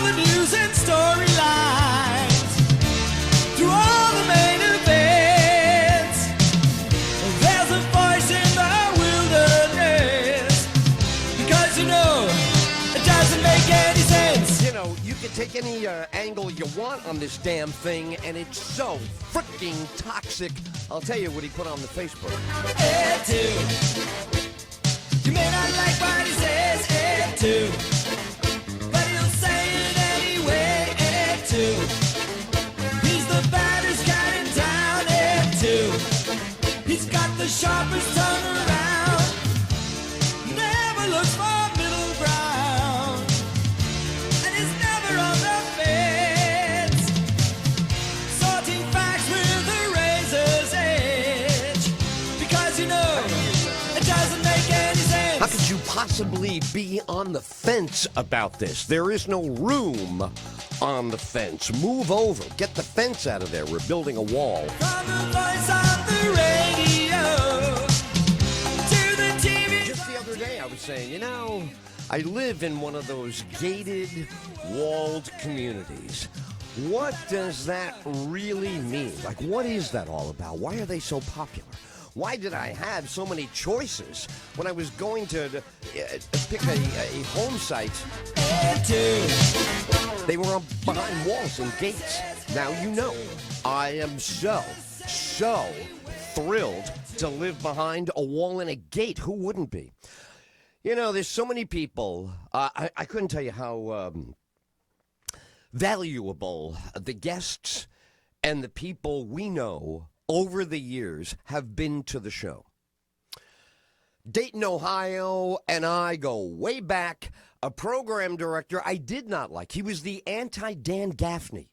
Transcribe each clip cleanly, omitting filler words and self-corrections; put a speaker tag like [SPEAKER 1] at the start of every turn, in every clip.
[SPEAKER 1] the news and storylines, through all the main events, there's a voice in the wilderness, because you know, it doesn't make any sense.
[SPEAKER 2] You know, you can take any angle you want on this damn thing, and it's so freaking toxic. I'll tell you what he put on the Facebook.
[SPEAKER 1] Ed Tyll. You may not like what he says, Ed Tyll, but he'll say it anyway, Ed Tyll. He's the baddest cat in town, Ed Tyll. He's got the sharpest tongue around. Never looks for middle ground, and he's never on the fence, sorting facts with a razor's edge, because you know it doesn't make any sense.
[SPEAKER 2] How could you possibly be on the fence about this? There is no room on the fence. Move over. Get the fence out of there. We're building a wall.
[SPEAKER 1] From the voice on the radio to the TV.
[SPEAKER 2] Just the other day I was saying, you know, I live in one of those gated, walled communities. What does that really mean? Like, what is that all about? Why are they so popular? Why did I have so many choices when I was going to pick a home site? They were behind walls and gates. Now you know. I am so thrilled to live behind a wall and a gate. Who wouldn't be? You know, there's so many people. I couldn't tell you how valuable the guests and the people we know over the years have been to the show. Dayton, Ohio, and I go way back. A program director I did not like. He was the anti-Dan Gaffney.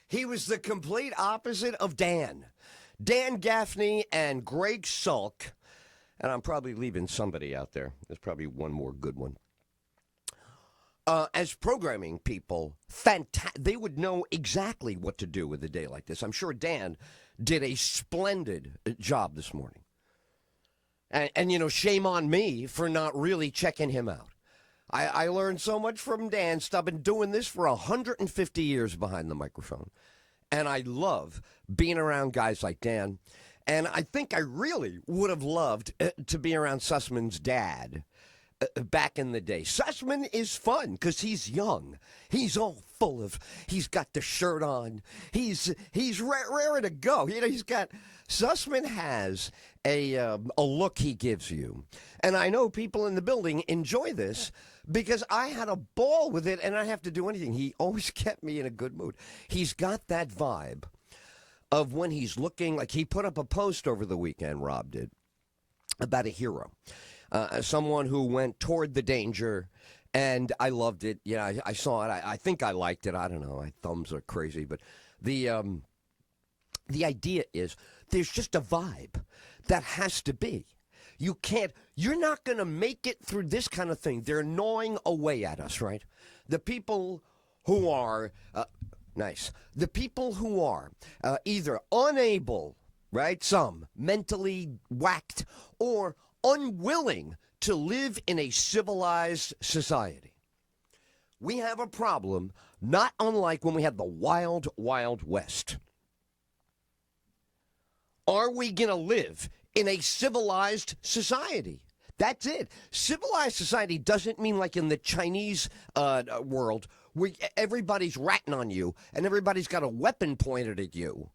[SPEAKER 2] He was the complete opposite of Dan. Dan Gaffney and Greg Sulk, and I'm probably leaving somebody out there. There's probably one more good one. As programming people, they would know exactly what to do with a day like this. I'm sure Dan did a splendid job this morning. And you know, shame on me for not really checking him out. I learned so much from Dan. I've been doing this for 150 years behind the microphone. And I love being around guys like Dan. And I think I really would have loved to be around Sussman's dad back in the day. Sussman is fun because he's young. He's all full of, he's got the shirt on. He's raring to go. You know, Sussman has a look he gives you. And I know people in the building enjoy this because I had a ball with it and I didn't have to do anything. He always kept me in a good mood. He's got that vibe of when he's looking, like he put up a post over the weekend, Rob did, about a hero. Someone who went toward the danger, and I loved it. Yeah, I saw it. I think I liked it. I don't know. My thumbs are crazy. But the idea is there's just a vibe that has to be. You're not going to make it through this kind of thing. They're gnawing away at us, right? The people who are, the people who are either unable, right, some mentally whacked, or unwilling to live in a civilized society. We have a problem not unlike when we had the Wild, Wild West. Are we going to live in a civilized society? That's it. Civilized society doesn't mean like in the Chinese world where everybody's ratting on you and everybody's got a weapon pointed at you.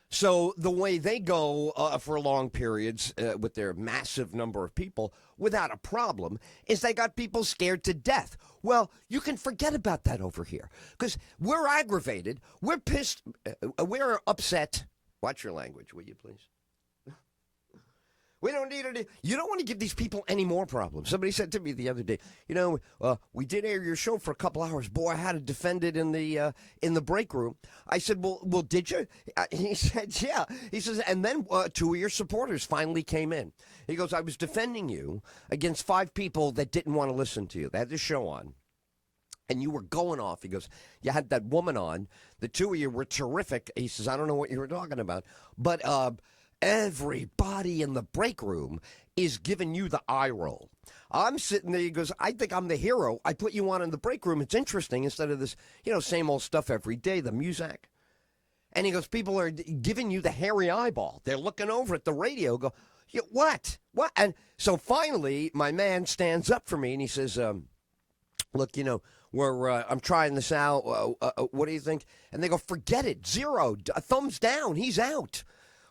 [SPEAKER 2] So the way they go for long periods with their massive number of people without a problem is they got people scared to death. Well, you can forget about that over here because we're aggravated. We're pissed. We're upset. Watch your language, will you please? We don't need it. You don't want to give these people any more problems. Somebody said to me the other day, you know, we did air your show for a couple hours. Boy, I had to defend it in the break room. I said, well, did you? He said, yeah. He says, and then 2 of your supporters finally came in. He goes, I was defending you against 5 people that didn't want to listen to you. They had the show on. And you were going off. He goes, you had that woman on. The 2 of you were terrific. He says, I don't know what you were talking about. But Everybody in the break room is giving you the eye roll. I'm sitting there, he goes, I think I'm the hero. I put you on in the break room. It's interesting instead of this, same old stuff every day, the music. And he goes, people are giving you the hairy eyeball. They're looking over at the radio, go, what? What? And so finally, my man stands up for me and he says, look, I'm trying this out. What do you think? And they go, forget it. Zero. Thumbs down. He's out.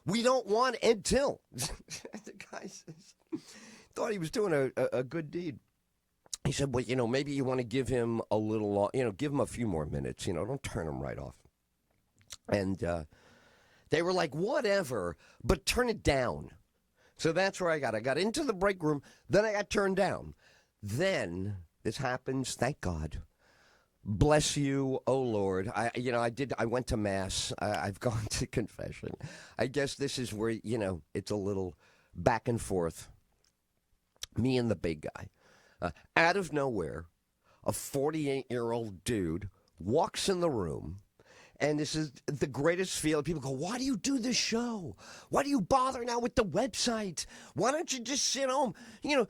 [SPEAKER 2] We don't want Ed Tyll. The guy says, thought he was doing a good deed. He said, well, maybe you want to give him a little, give him a few more minutes. Don't turn him right off. And they were like, whatever, but turn it down. So that's where I got into the break room. Then I got turned down. Then this happens. Thank God. Bless you, oh Lord. I went to Mass. I've gone to confession. I guess this is where, it's a little back and forth. Me and the big guy. Out of nowhere, a 48-year-old dude walks in the room. And this is the greatest feeling. People go, why do you do this show? Why do you bother now with the website? Why don't you just sit home?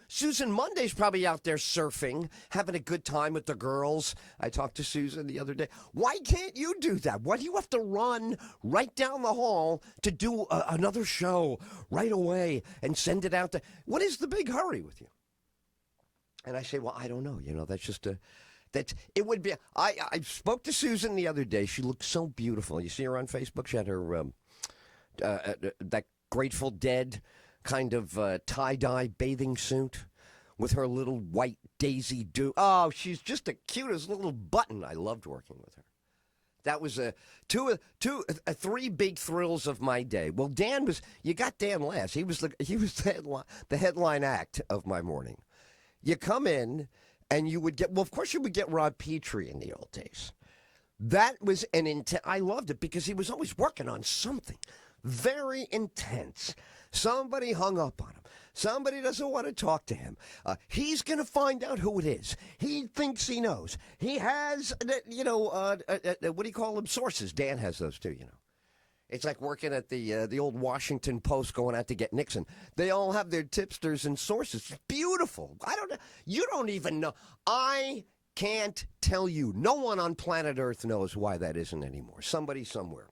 [SPEAKER 2] Susan Monday's probably out there surfing, having a good time with the girls. I talked to Susan the other day. Why can't you do that? Why do you have to run right down the hall to do another show right away and send it out there? What is the big hurry with you? And I say, well, I don't know. That's just it would be. I spoke to Susan the other day. She looked so beautiful. You see her on Facebook? She had her that Grateful Dead kind of tie-dye bathing suit with her little white Daisy Duke. Oh, she's just the cutest little button. I loved working with her. That was three big thrills of my day. Well, you got Dan last. He was the headline act of my morning. You come in. And you would get, of course you would get Rob Petrie in the old days. That was I loved it because he was always working on something very intense. Somebody hung up on him. Somebody doesn't want to talk to him. He's going to find out who it is. He thinks he knows. He has, what do you call them? Sources. Dan has those too, It's like working at the old Washington Post going out to get Nixon. They all have their tipsters and sources. It's beautiful. You don't even know. I can't tell you. No one on planet Earth knows why that isn't anymore. Somebody somewhere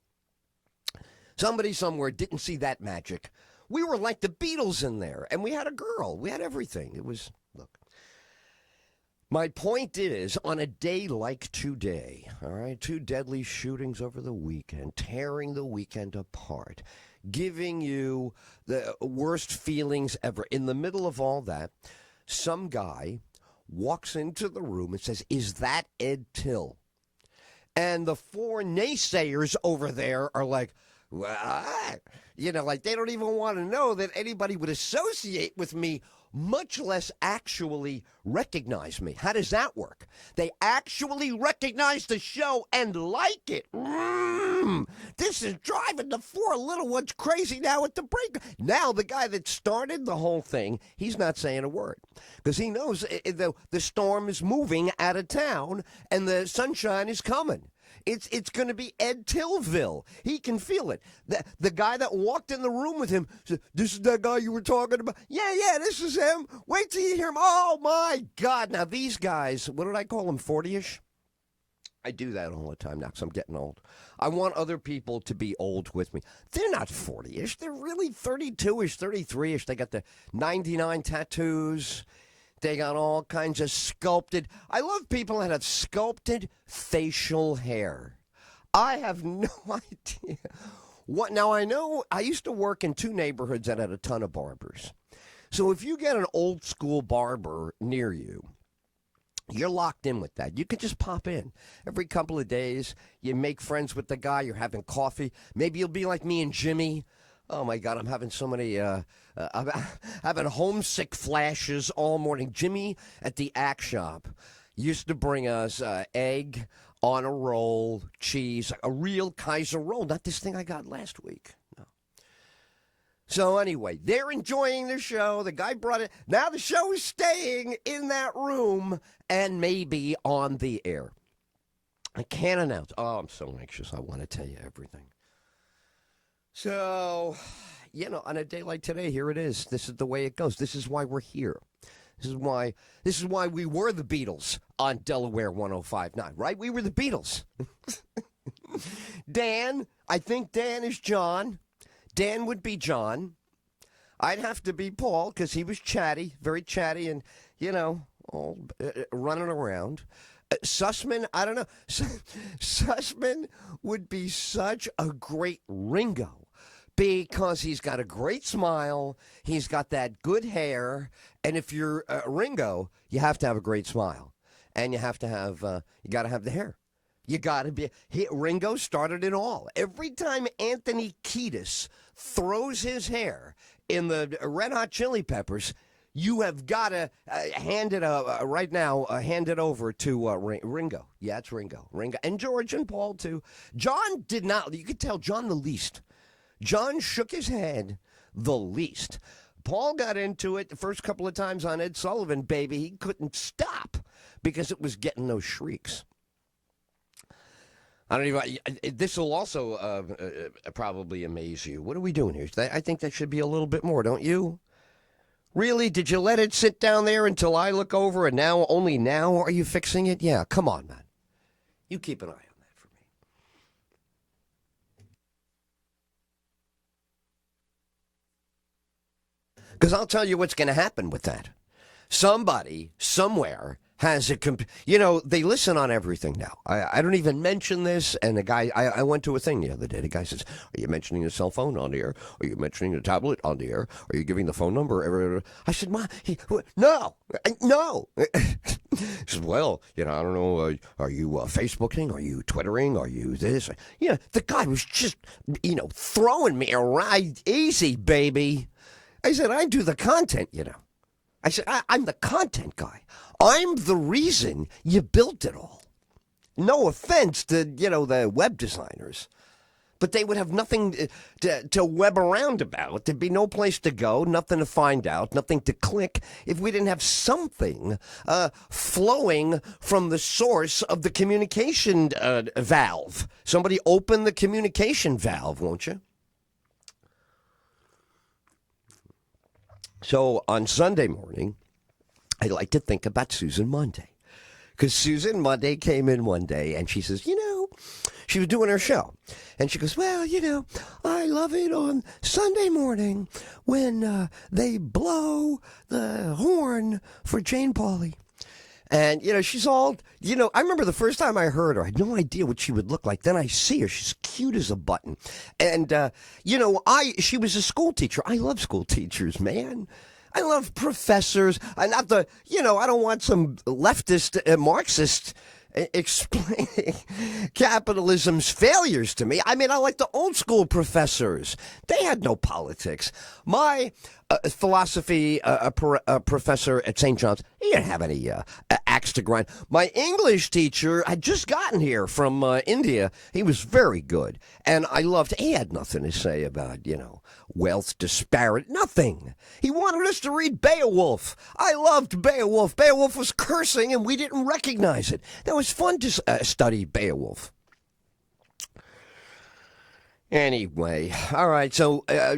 [SPEAKER 2] didn't see that magic. We were like the Beatles in there, and we had a girl. We had everything. It was, look. My point is, on a day like today, all right, 2 deadly shootings over the weekend, tearing the weekend apart, giving you the worst feelings ever. In the middle of all that, some guy walks into the room and says, is that Ed Tyll? And the 4 naysayers over there are like, what? Like they don't even want to know that anybody would associate with me, much less actually recognize me. How does that work? They actually recognize the show and like it. This is driving the 4 little ones crazy now at the break. Now the guy that started the whole thing, he's not saying a word because he knows the storm is moving out of town and the sunshine is coming. It's going to be Ed Tillville. He can feel it. The guy that walked in the room with him said, this is that guy you were talking about? Yeah, this is him. Wait till you hear him. Oh, my God. Now, these guys, what did I call them, 40-ish? I do that all the time now because I'm getting old. I want other people to be old with me. They're not 40-ish. They're really 32-ish, 33-ish. They got the 99 tattoos. They got all kinds of sculpted. I love people that have sculpted facial hair. I have no idea. What now? I know I used to work in 2 neighborhoods that had a ton of barbers. So if you get an old school barber near you, you're locked in with that. You can just pop in every couple of days. You make friends with the guy. You're having coffee. Maybe you'll be like me and Jimmy. Oh, my God, I'm having so many, I'm having homesick flashes all morning. Jimmy at the Act Shop used to bring us egg on a roll, cheese, a real Kaiser roll, not this thing I got last week. No. So anyway, they're enjoying the show. The guy brought it. Now the show is staying in that room and maybe on the air. I can't announce. Oh, I'm so anxious. I want to tell you everything. So, on a day like today, here it is. This is the way it goes. This is why we're here. This is why we were the Beatles on Delaware 105.9, right? We were the Beatles. Dan, I think Dan is John. Dan would be John. I'd have to be Paul because he was chatty, very chatty, and, all running around. Sussman, I don't know. Sussman would be such a great Ringo because he's got a great smile. He's got that good hair. And if you're Ringo, you have to have a great smile. And you have to have, you got to have the hair. You got to be. Ringo started it all. Every time Anthony Kiedis throws his hair in the Red Hot Chili Peppers, you have got to hand it right now. Hand it over to Ringo. Yeah, it's Ringo. Ringo and George and Paul too. John did not. You could tell John the least. John shook his head the least. Paul got into it the first couple of times on Ed Sullivan, baby. He couldn't stop because it was getting those shrieks. I don't even. This will also probably amaze you. What are we doing here? I think that should be a little bit more, don't you? Really? Did you let it sit down there until I look over and only now are you fixing it? Yeah, come on, man. You keep an eye on that for me. Because I'll tell you what's going to happen with that. Somebody, somewhere, has a they listen on everything now. I don't even mention this, and the guy, I went to a thing the other day. The guy says, are you mentioning your cell phone on the air? Are you mentioning the tablet on the air? Are you giving the phone number? I said, no. He says, well, I don't know, are you Facebooking? Are you Twittering? Are you this? The guy was just, throwing me around. Easy, baby. I said, I do the content, I said, I'm the content guy. I'm the reason you built it all. No offense to, the web designers. But they would have nothing to web around about. There'd be no place to go, nothing to find out, nothing to click if we didn't have something flowing from the source of the communication valve. Somebody open the communication valve, won't you? So on Sunday morning, I like to think about Susan Monday. Because Susan Monday came in one day and she says, she was doing her show. And she goes, well, I love it on Sunday morning when they blow the horn for Jane Pauley. And, she's all, I remember the first time I heard her, I had no idea what she would look like. Then I see her. She's cute as a button. And, she was a school teacher. I love school teachers, man. I love professors. I don't want some leftist Marxist explaining capitalism's failures to me. I mean, I like the old school professors. They had no politics. My philosophy professor at St. John's, he didn't have any axe to grind. My English teacher had just gotten here from India. He was very good. And I loved, he had nothing to say about, wealth disparity. Nothing. He wanted us to read Beowulf. I loved Beowulf. Beowulf was cursing and we didn't recognize it. That was fun to study Beowulf. Anyway, all right, so how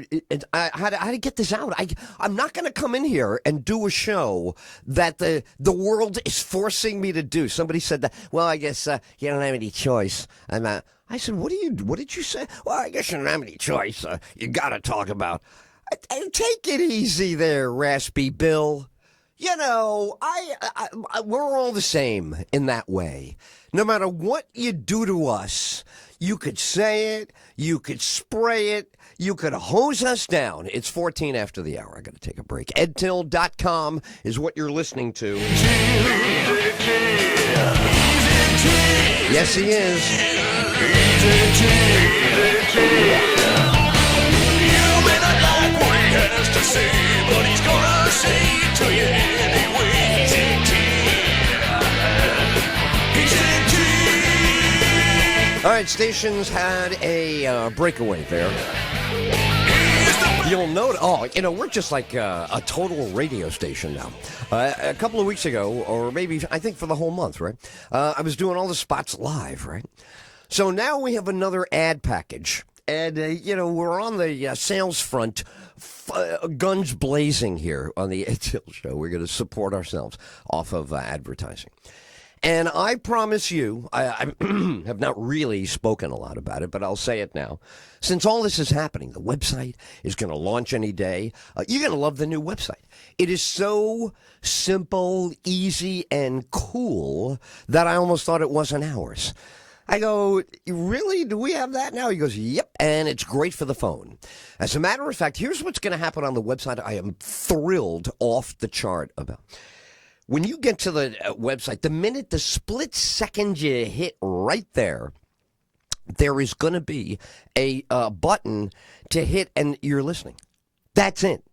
[SPEAKER 2] to get this out? I'm not going to come in here and do a show that the world is forcing me to do. Somebody said that, well, I guess you don't have any choice. I said, what did you say? Well, I guess you don't have any choice. You got to talk about. Take it easy there, Raspy Bill. We're all the same in that way. No matter what you do to us, you could say it, you could spray it, you could hose us down. It's 14 after the hour. I got to take a break. EdTyll.com is what you're listening to. Yes, he is.
[SPEAKER 3] You may not like what he has to say, but he's gonna say it to you anyway.
[SPEAKER 2] All right, stations had a breakaway there. You'll note, we're just like a total radio station now. A couple of weeks ago, or maybe, I think for the whole month, right? I was doing all the spots live, right? So now we have another ad package. And, we're on the sales front, guns blazing here on the Ed Tyll Show. We're going to support ourselves off of advertising. And I promise you, I have not really spoken a lot about it, but I'll say it now. Since all this is happening, the website is going to launch any day. You're going to love the new website. It is so simple, easy, and cool that I almost thought it wasn't ours. I go, really? Do we have that now? He goes, yep, and it's great for the phone. As a matter of fact, here's what's going to happen on the website I am thrilled off the chart about. When you get to the website, the split second you hit right there, there is going to be a button to hit and you're listening. That's it.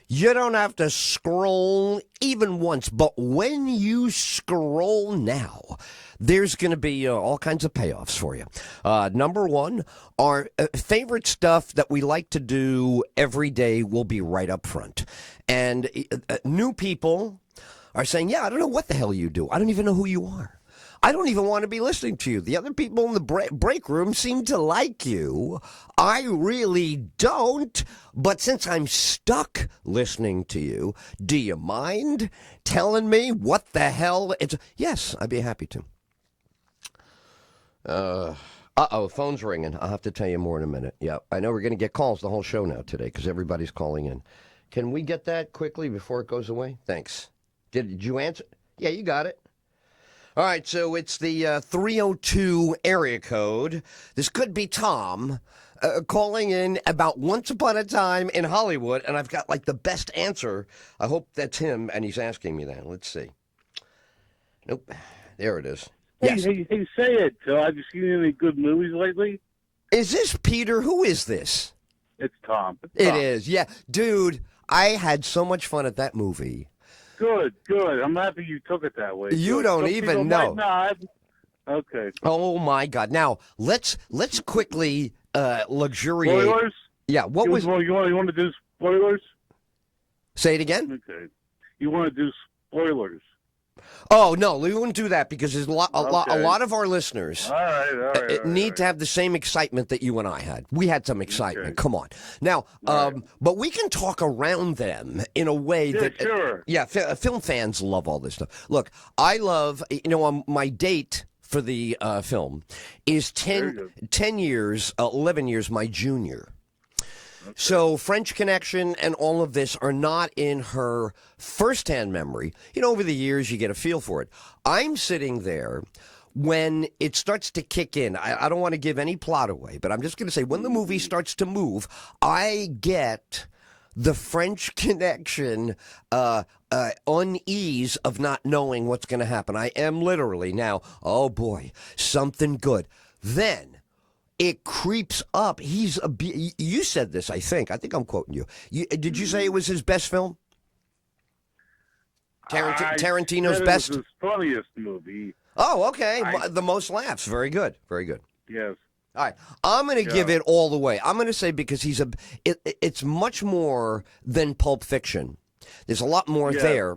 [SPEAKER 2] You don't have to scroll even once, but when you scroll now, there's going to be all kinds of payoffs for you. Number one, our favorite stuff that we like to do every day will be right up front. And new people are saying, yeah, I don't know what the hell you do. I don't even know who you are. I don't even want to be listening to you. The other people in the break room seem to like you. I really don't. But since I'm stuck listening to you, do you mind telling me what the hell it's... Yes, I'd be happy to. Phone's ringing. I'll have to tell you more in a minute. Yeah, I know we're going to get calls the whole show now today because everybody's calling in. Can we get that quickly before it goes away? Thanks. Did you answer? Yeah, you got it. All right, so it's the 302 area code. This could be Tom calling in about Once Upon a Time in Hollywood, and I've got, like, the best answer. I hope that's him, and he's asking me that. Let's see. Nope. There it is.
[SPEAKER 4] Hey,
[SPEAKER 2] Yes.
[SPEAKER 4] hey, say it. Have you seen any good movies lately?
[SPEAKER 2] Is this Peter? Who is this?
[SPEAKER 4] It's Tom.
[SPEAKER 2] It is, yeah. Dude, I had so much fun at that movie.
[SPEAKER 4] Good. I'm happy you took it that way.
[SPEAKER 2] You don't
[SPEAKER 4] Some
[SPEAKER 2] even
[SPEAKER 4] people
[SPEAKER 2] know.
[SPEAKER 4] might not. Okay.
[SPEAKER 2] Oh, my God. Now, let's quickly luxuriate.
[SPEAKER 4] Spoilers?
[SPEAKER 2] Yeah, what was...
[SPEAKER 4] You want to do spoilers?
[SPEAKER 2] Say it again?
[SPEAKER 4] Okay. You want to do spoilers?
[SPEAKER 2] Oh, no, we wouldn't do that because there's a lot
[SPEAKER 4] Okay.
[SPEAKER 2] of our listeners
[SPEAKER 4] All right.
[SPEAKER 2] need to have the same excitement that you and I had. We had some excitement.
[SPEAKER 4] Okay.
[SPEAKER 2] Come on. Now, but we can talk around them in a way that...
[SPEAKER 4] Sure.
[SPEAKER 2] Yeah, film fans love all this stuff. Look, I love, my date for the film is 10 years, 11 years my junior. So French Connection and all of this are not in her firsthand memory. Over the years, you get a feel for it. I'm sitting there when it starts to kick in. I don't want to give any plot away, but I'm just going to say when the movie starts to move, I get the French Connection unease of not knowing what's going to happen. I am literally now, oh boy, something good. Then it creeps up. You said this, I think. I think I'm quoting you. Did you say it was his best film? Tarantino's best?
[SPEAKER 4] It was his funniest movie.
[SPEAKER 2] Oh, okay. The most laughs. Very good. Very good.
[SPEAKER 4] Yes.
[SPEAKER 2] All right. I'm going to give it all the way. I'm going to say because it's much more than Pulp Fiction. There's a lot more there.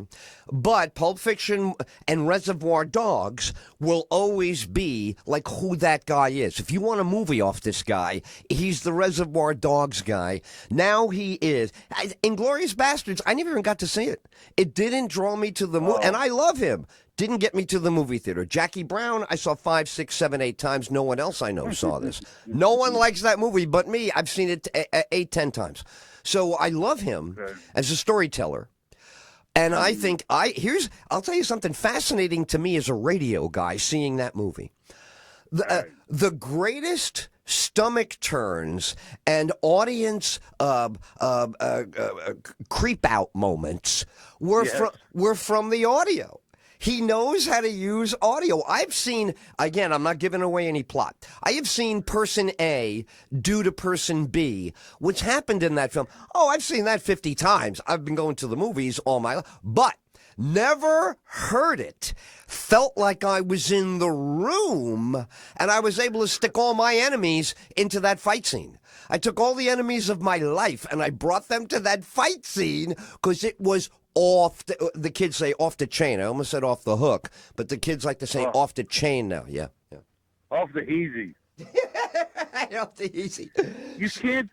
[SPEAKER 2] But Pulp Fiction and Reservoir Dogs will always be like who that guy is. If you want a movie off this guy, he's the Reservoir Dogs guy. Now he is. Inglourious Bastards, I never even got to see it. It didn't draw me to the movie. And I love him. Didn't get me to the movie theater. Jackie Brown, I saw 5, 6, 7, 8 times. No one else I know saw this. No one likes that movie but me. I've seen it 8, 10 times. So I love him as a storyteller. And I think I'll tell you something fascinating to me as a radio guy seeing that movie. The greatest stomach turns and audience creep out moments were from the audio. He knows how to use audio. I've seen, again, I'm not giving away any plot. I have seen person A do to person B, which happened in that film. Oh, I've seen that 50 times. I've been going to the movies all my life, but never heard it. Felt like I was in the room, and I was able to stick all my enemies into that fight scene. I took all the enemies of my life, and I brought them to that fight scene because it was off the kids say off the chain. I almost said off the hook, but the kids like to say off the chain now. Yeah.
[SPEAKER 4] Off the easy.
[SPEAKER 2] Off the easy.
[SPEAKER 4] You can't.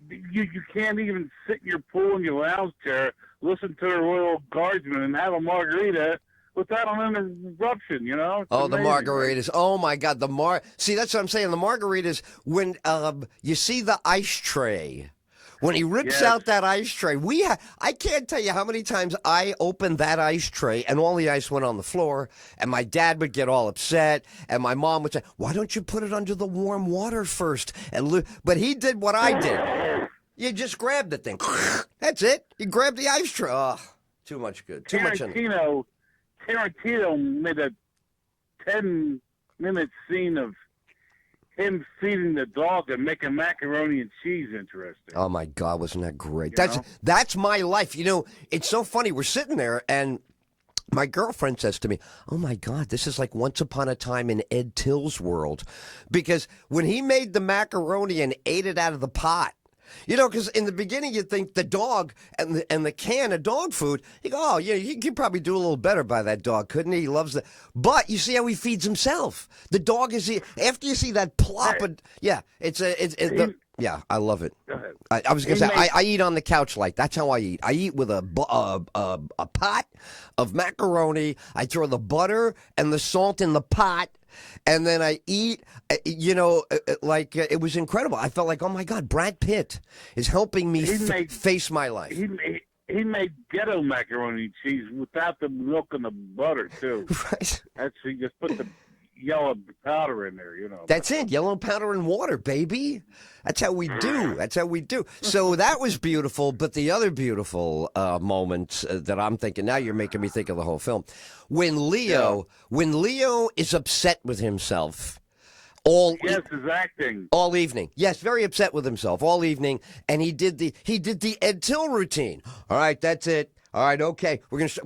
[SPEAKER 4] You can't even sit in your pool in your lounge chair, listen to the Royal Guardsmen, and have a margarita without an interruption. You know. It's
[SPEAKER 2] Oh, the
[SPEAKER 4] amazing,
[SPEAKER 2] margaritas. Oh, my God. See, that's what I'm saying. The margaritas, when you see the ice tray, when he rips
[SPEAKER 4] Yes.
[SPEAKER 2] out that ice tray, I can't tell you how many times I opened that ice tray and all the ice went on the floor, and my dad would get all upset, and my mom would say, why don't you put it under the warm water first? But he did what I did. You just grabbed the thing. That's it. You grab the ice tray. Oh, too much good. Too much in it.
[SPEAKER 4] Tarantino made a 10-minute scene of him feeding the dog and making macaroni and cheese interesting.
[SPEAKER 2] Oh my God, wasn't that great?
[SPEAKER 4] You know?
[SPEAKER 2] That's my life. You know, it's so funny. We're sitting there and my girlfriend says to me, oh my God, this is like Once Upon a Time in Ed Till's world. Because when he made the macaroni and ate it out of the pot, you know, because in the beginning you think the dog and the can of dog food, you go, oh, yeah, he could probably do a little better by that dog, couldn't he? He loves it. But you see how he feeds himself. The dog is, after you see that plop, yeah, yeah, I love it. I was going to say, I eat on the couch like, that's how I eat. I eat with a pot of macaroni. I throw the butter and the salt in the pot. And then I eat, you know, like it was incredible. I felt like, oh my God, Brad Pitt is helping me face my life.
[SPEAKER 4] He made ghetto macaroni and cheese without the milk and the butter too.
[SPEAKER 2] Right.
[SPEAKER 4] He just put the yellow powder in there, you know.
[SPEAKER 2] That's it, yellow powder and water, baby. That's how we do. That's how we do. So that was beautiful, but the other beautiful moment that I'm thinking, now you're making me think of the whole film. When Leo is upset with himself
[SPEAKER 4] his acting
[SPEAKER 2] all evening. Yes, very upset with himself all evening, and he did the Ed Tyll routine. All right, that's it. All right, okay.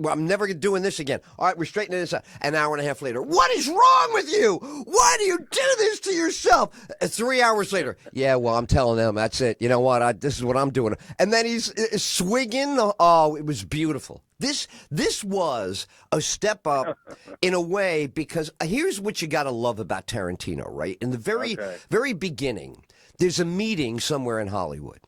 [SPEAKER 2] I'm never doing this again. All right, we're straightening this out. An hour and a half later. What is wrong with you? Why do you do this to yourself? 3 hours later. Yeah, well, I'm telling them. That's it. You know what? This is what I'm doing. And then he's swigging. Oh, it was beautiful. This was a step up in a way, because here's what you got to love about Tarantino, right? In the very beginning, there's a meeting somewhere in Hollywood.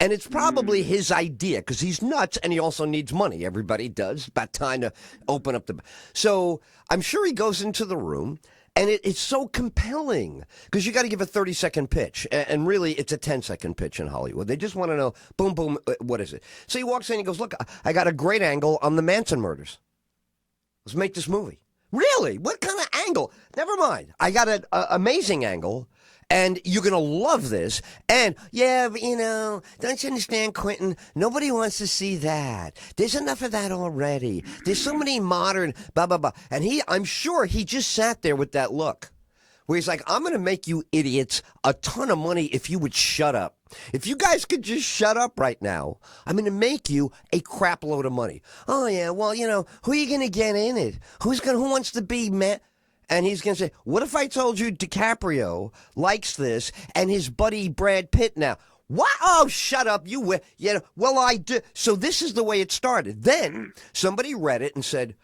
[SPEAKER 2] And it's probably his idea, because he's nuts and he also needs money. Everybody does. About time to open up the... So I'm sure he goes into the room, and it's so compelling, because you got to give a 30-second pitch. And really, it's a 10-second pitch in Hollywood. They just want to know, boom, boom, what is it? So he walks in and he goes, look, I got a great angle on the Manson murders. Let's make this movie. Really? What kind of angle? Never mind. I got an amazing angle. And you're going to love this. And, yeah, but, you know, don't you understand, Quentin? Nobody wants to see that. There's enough of that already. There's so many modern blah, blah, blah. And I'm sure he just sat there with that look where he's like, I'm going to make you idiots a ton of money if you would shut up. If you guys could just shut up right now, I'm going to make you a crap load of money. Oh, yeah, well, you know, who are you going to get in it? Who wants to be Matt? And he's going to say, what if I told you DiCaprio likes this and his buddy Brad Pitt now? What? Oh, shut up. You know, well, I do. So this is the way it started. Then somebody read it and said,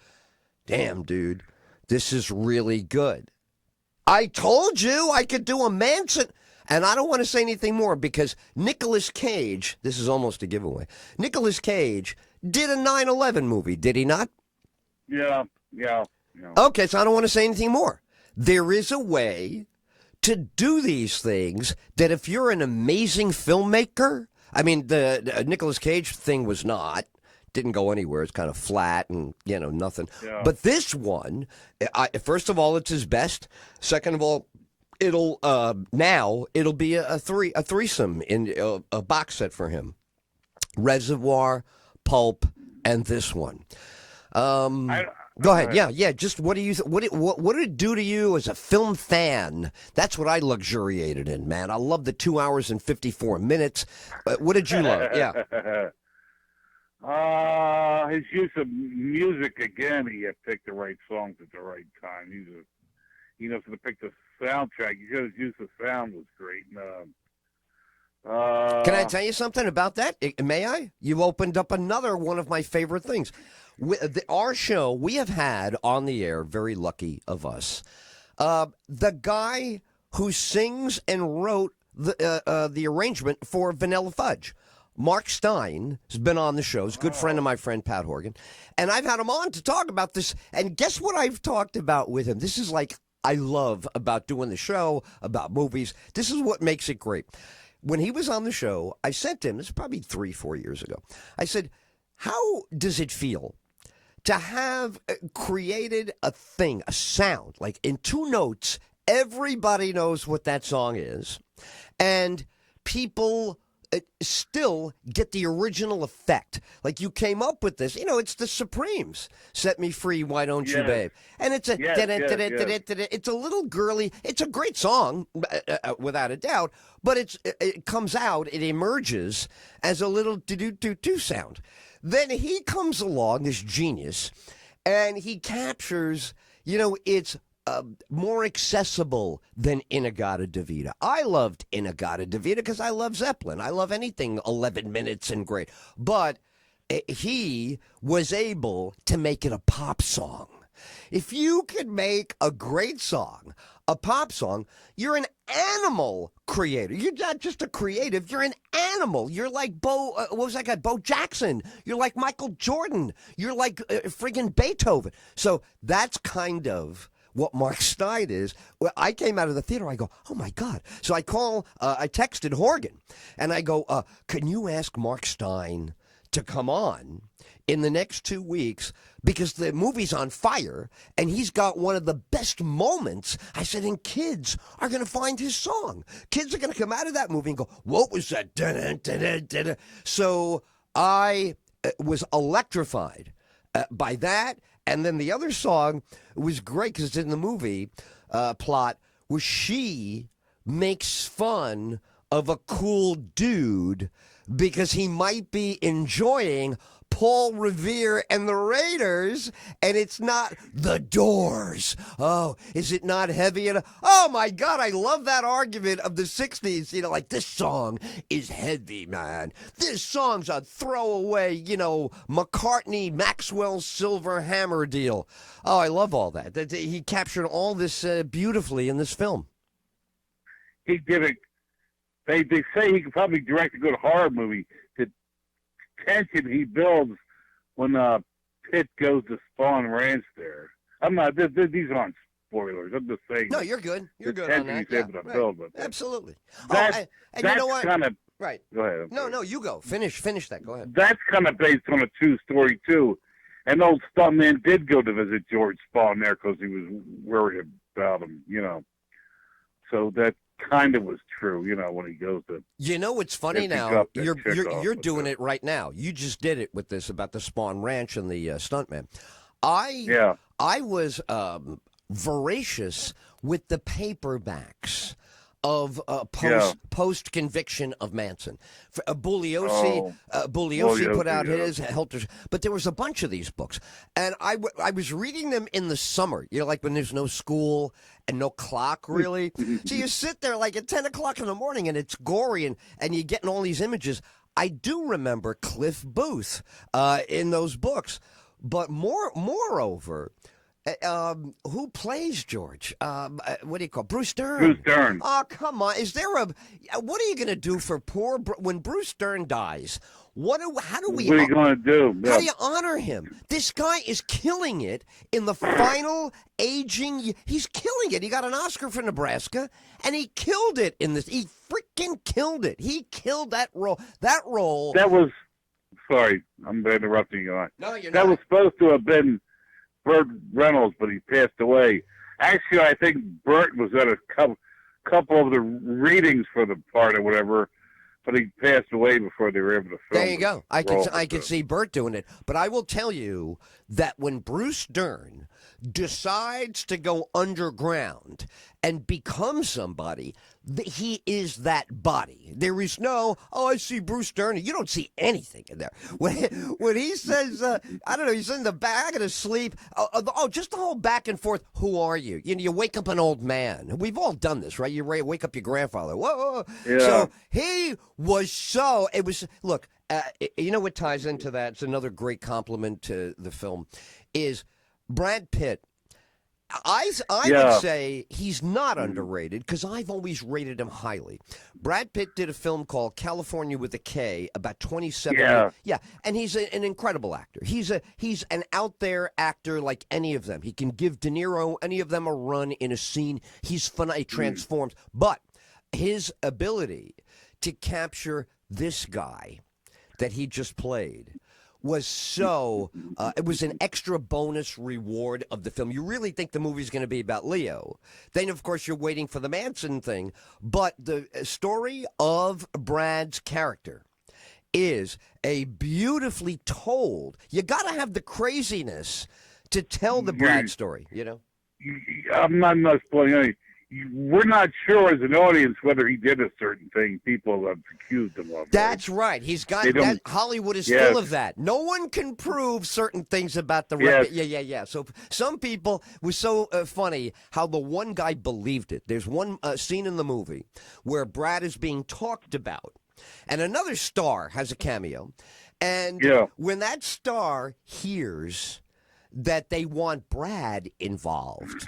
[SPEAKER 2] damn, dude, this is really good. I told you I could do a Manson. And I don't want to say anything more, because Nicolas Cage, this is almost a giveaway, Nicolas Cage did a 9/11 movie, did he not?
[SPEAKER 4] Yeah.
[SPEAKER 2] Okay, so I don't want to say anything more. There is a way to do these things that if you're an amazing filmmaker, I mean, the Nicolas Cage thing didn't go anywhere. It's kind of flat and, you know, nothing. Yeah. But this one, first of all, it's his best. Second of all, it'll be a threesome in a box set for him. Reservoir, Pulp, and this one. Go ahead. Yeah. Just what do you what did it do to you as a film fan? That's what I luxuriated in, man. I love the 2 hours and 54 minutes. What did you love? Yeah.
[SPEAKER 4] His use of music again. He picked the right songs at the right time. He knows how to pick the soundtrack. His use of sound was great.
[SPEAKER 2] Can I tell you something about that? May I? You opened up another one of my favorite things. Our show, we have had on the air, very lucky of us, the guy who sings and wrote the arrangement for Vanilla Fudge. Mark Stein has been on the show. He's a good friend of my friend Pat Horgan. And I've had him on to talk about this. And guess what I've talked about with him? This is like I love about doing the show, about movies. This is what makes it great. When he was on the show, I sent him, this is probably 3-4 years ago, I said, how does it feel to have created a thing, a sound, like in 2 notes, everybody knows what that song is, and people still get the original effect. Like you came up with this, it's the Supremes. Set me free, why don't you, babe? And it's a it's a little girly. It's a great song, without a doubt. But it comes out, it emerges as a little do sound. Then he comes along, this genius, and he captures. It's more accessible than In-A-Gadda-Da-Vida. I loved In-A-Gadda-Da-Vida because I love Zeppelin. I love anything 11 minutes and great. But he was able to make it a pop song. If you could make a great song, a pop song, you're an animal creator. You're not just a creative, you're an animal. You're like what was that guy? Bo Jackson. You're like Michael Jordan. You're like friggin' Beethoven. So that's kind of what Mark Stein is. Well, I came out of the theater. I go, oh my God. So I texted Horgan and I go, can you ask Mark Stein to come on in the next 2 weeks because the movie's on fire and he's got one of the best moments. I said, and kids are going to find his song. Kids are going to come out of that movie and go, what was that? Da-da-da-da-da-da. So I was electrified by that. And then the other song was great because it's in the movie plot where she makes fun of a cool dude because he might be enjoying Paul Revere and the Raiders, and it's not the Doors. Oh, is it not heavy enough? Oh, my God, I love that argument of the 60s. Like, this song is heavy, man. This song's a throwaway, McCartney, Maxwell Silver Hammer deal. Oh, I love all that. He captured all this beautifully in this film.
[SPEAKER 4] He did it. They say he could probably direct a good horror movie. The tension he builds when Pitt goes to Spawn Ranch there. I'm not. These aren't spoilers. I'm just saying.
[SPEAKER 2] No, you're good. You're good on that.
[SPEAKER 4] He's able to build with
[SPEAKER 2] Absolutely.
[SPEAKER 4] That's
[SPEAKER 2] you know what?
[SPEAKER 4] Kind of
[SPEAKER 2] right.
[SPEAKER 4] Go ahead.
[SPEAKER 2] No, you go. Finish that. Go ahead.
[SPEAKER 4] That's kind of based on a true story too. An old stuntman did go to visit George Spawn there because he was worried about him. So that kind of was true, when he goes to.
[SPEAKER 2] What's funny now? You're doing it right now. You just did it with this about the Spawn Ranch and the stuntman. I was voracious with the paperbacks of post conviction of Manson. Bugliosi put out his Helter, but there was a bunch of these books, and I was reading them in the summer. Like when there's no school and no clock really, so you sit there like at 10 o'clock in the morning, and it's gory, and you're getting all these images. I do remember Cliff Booth in those books, but moreover. Who plays George? What do you call Bruce Dern?
[SPEAKER 4] Bruce Dern.
[SPEAKER 2] Oh, come on! Is there what are you going to do for when Bruce Dern dies? What are you
[SPEAKER 4] going to do?
[SPEAKER 2] How do you honor him? This guy is killing it in the final aging. He's killing it. He got an Oscar for Nebraska, and he killed it in this. He freaking killed it. He killed that role. That
[SPEAKER 4] was. Sorry, I'm interrupting you.
[SPEAKER 2] No, you're not.
[SPEAKER 4] That was supposed to have been Burt Reynolds, but he passed away. Actually, I think Burt was at a couple of the readings for the part or whatever, but he passed away before they were able to film.
[SPEAKER 2] There you go. I could see Burt doing it. But I will tell you that when Bruce Dern decides to go underground and become somebody, he is that body. There is no, I see Bruce Dern. You don't see anything in there. When he says, I don't know, he's in the bag of sleep. Just the whole back and forth. Who are you? You wake up an old man. We've all done this, right? You wake up your grandfather. Whoa.
[SPEAKER 4] Yeah.
[SPEAKER 2] So he was look, you know what ties into that? It's another great compliment to the film is Brad Pitt I
[SPEAKER 4] Yeah.
[SPEAKER 2] would say he's not underrated because I've always rated him highly. Brad Pitt did a film called California with a K about 27
[SPEAKER 4] Yeah.
[SPEAKER 2] Yeah, and he's an incredible actor. He's an out there actor like any of them. He can give De Niro any of them a run in a scene. He's fun. He transforms. But his ability to capture this guy that he just played was so it was an extra bonus reward of the film. You really think the movie's going to be about Leo. Then, of course, you're waiting for the Manson thing. But the story of Brad's character is a beautifully told. You got to have the craziness to tell the Brad story, you know?
[SPEAKER 4] I'm not spoiling anything. We're not sure as an audience whether he did a certain thing. People have accused him of.
[SPEAKER 2] That's right. He's got
[SPEAKER 4] They don't-
[SPEAKER 2] that. Hollywood is
[SPEAKER 4] Yes.
[SPEAKER 2] full of that. No one can prove certain things about the
[SPEAKER 4] Yes.
[SPEAKER 2] Yeah. So some people was so funny how the one guy believed it. There's one scene in the movie where Brad is being talked about, and another star has a cameo, and
[SPEAKER 4] Yeah.
[SPEAKER 2] when that star hears that they want Brad involved.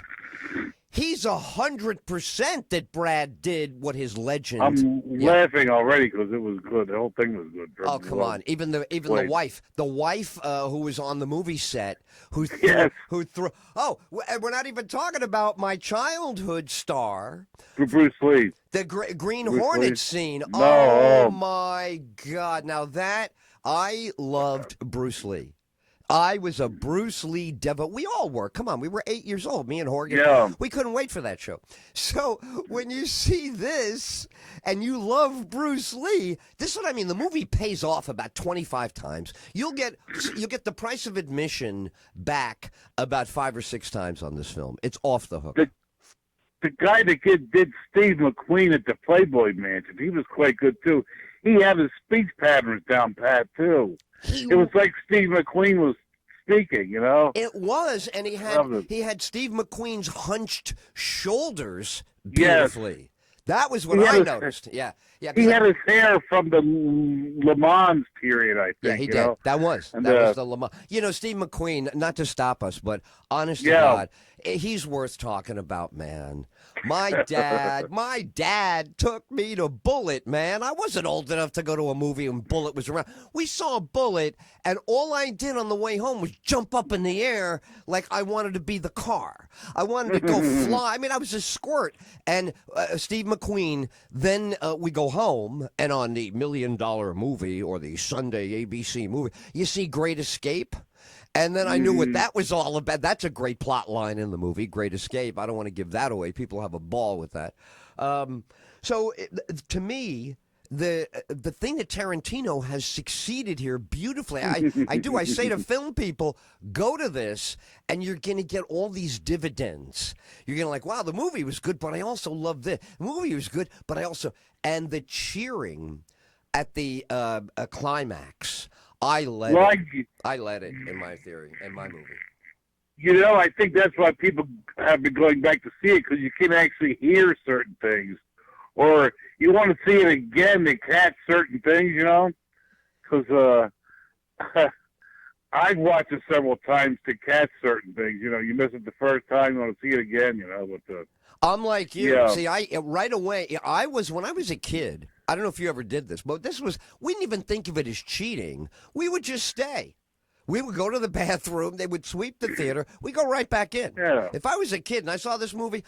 [SPEAKER 2] He's 100% that Brad did what his legend.
[SPEAKER 4] I'm laughing already because it was good. The whole thing was good.
[SPEAKER 2] Oh, come on! Even the wife who was on the movie set, who
[SPEAKER 4] Yes.
[SPEAKER 2] threw. Oh, and we're not even talking about my childhood star,
[SPEAKER 4] Bruce Lee.
[SPEAKER 2] the Green
[SPEAKER 4] Bruce
[SPEAKER 2] Hornet
[SPEAKER 4] Lee.
[SPEAKER 2] scene.
[SPEAKER 4] No.
[SPEAKER 2] Oh my God! Now that I loved Bruce Lee. I was a Bruce Lee devil. We all were. Come on, we were 8 years old. Me and Horgan.
[SPEAKER 4] Yeah.
[SPEAKER 2] We couldn't wait for that show. So when you see this and you love Bruce Lee, this is what I mean. The movie pays off about 25 times. You'll get the price of admission back about 5 or 6 times on this film. It's off the hook.
[SPEAKER 4] The guy that did Steve McQueen at the Playboy Mansion, he was quite good too. He had his speech patterns down pat too. It was like Steve McQueen was speaking, you know.
[SPEAKER 2] It was, and he had Steve McQueen's hunched shoulders beautifully. That was what I noticed. Yeah.
[SPEAKER 4] He had his hair from the Le Mans period, I think.
[SPEAKER 2] Yeah, he
[SPEAKER 4] you
[SPEAKER 2] did.
[SPEAKER 4] know?
[SPEAKER 2] That was the Le Mans. You know, Steve McQueen, not to stop us, but honest to God, he's worth talking about, man. My dad took me to Bullet, man. I wasn't old enough to go to a movie when Bullet was around. We saw Bullet, and all I did on the way home was jump up in the air like I wanted to be the car. I wanted to go fly. I mean, I was a squirt. And Steve McQueen, then we go home, and on the $1 Million movie or the Sunday ABC movie, you see Great Escape. And then I knew what that was all about. That's a great plot line in the movie, Great Escape. I don't want to give that away. People have a ball with that. To me, the thing that Tarantino has succeeded here beautifully. I say to film people, go to this, and you're going to get all these dividends. You're going to like, wow, the movie was good, but I also love this. The movie was good, but I also, and the cheering at the climax. I let it in my theory, in my movie.
[SPEAKER 4] You know, I think that's why people have been going back to see it, because you can actually hear certain things. Or you want to see it again to catch certain things, you know? Because I've watched it several times to catch certain things. You know, you miss it the first time, you want to see it again, you know?
[SPEAKER 2] I'm like you.
[SPEAKER 4] Yeah.
[SPEAKER 2] See, right away, when I was a kid, I don't know if you ever did this, but we didn't even think of it as cheating. We would just stay. We would go to the bathroom. They would sweep the theater. We go right back in.
[SPEAKER 4] Yeah.
[SPEAKER 2] If I was a kid and I saw this movie,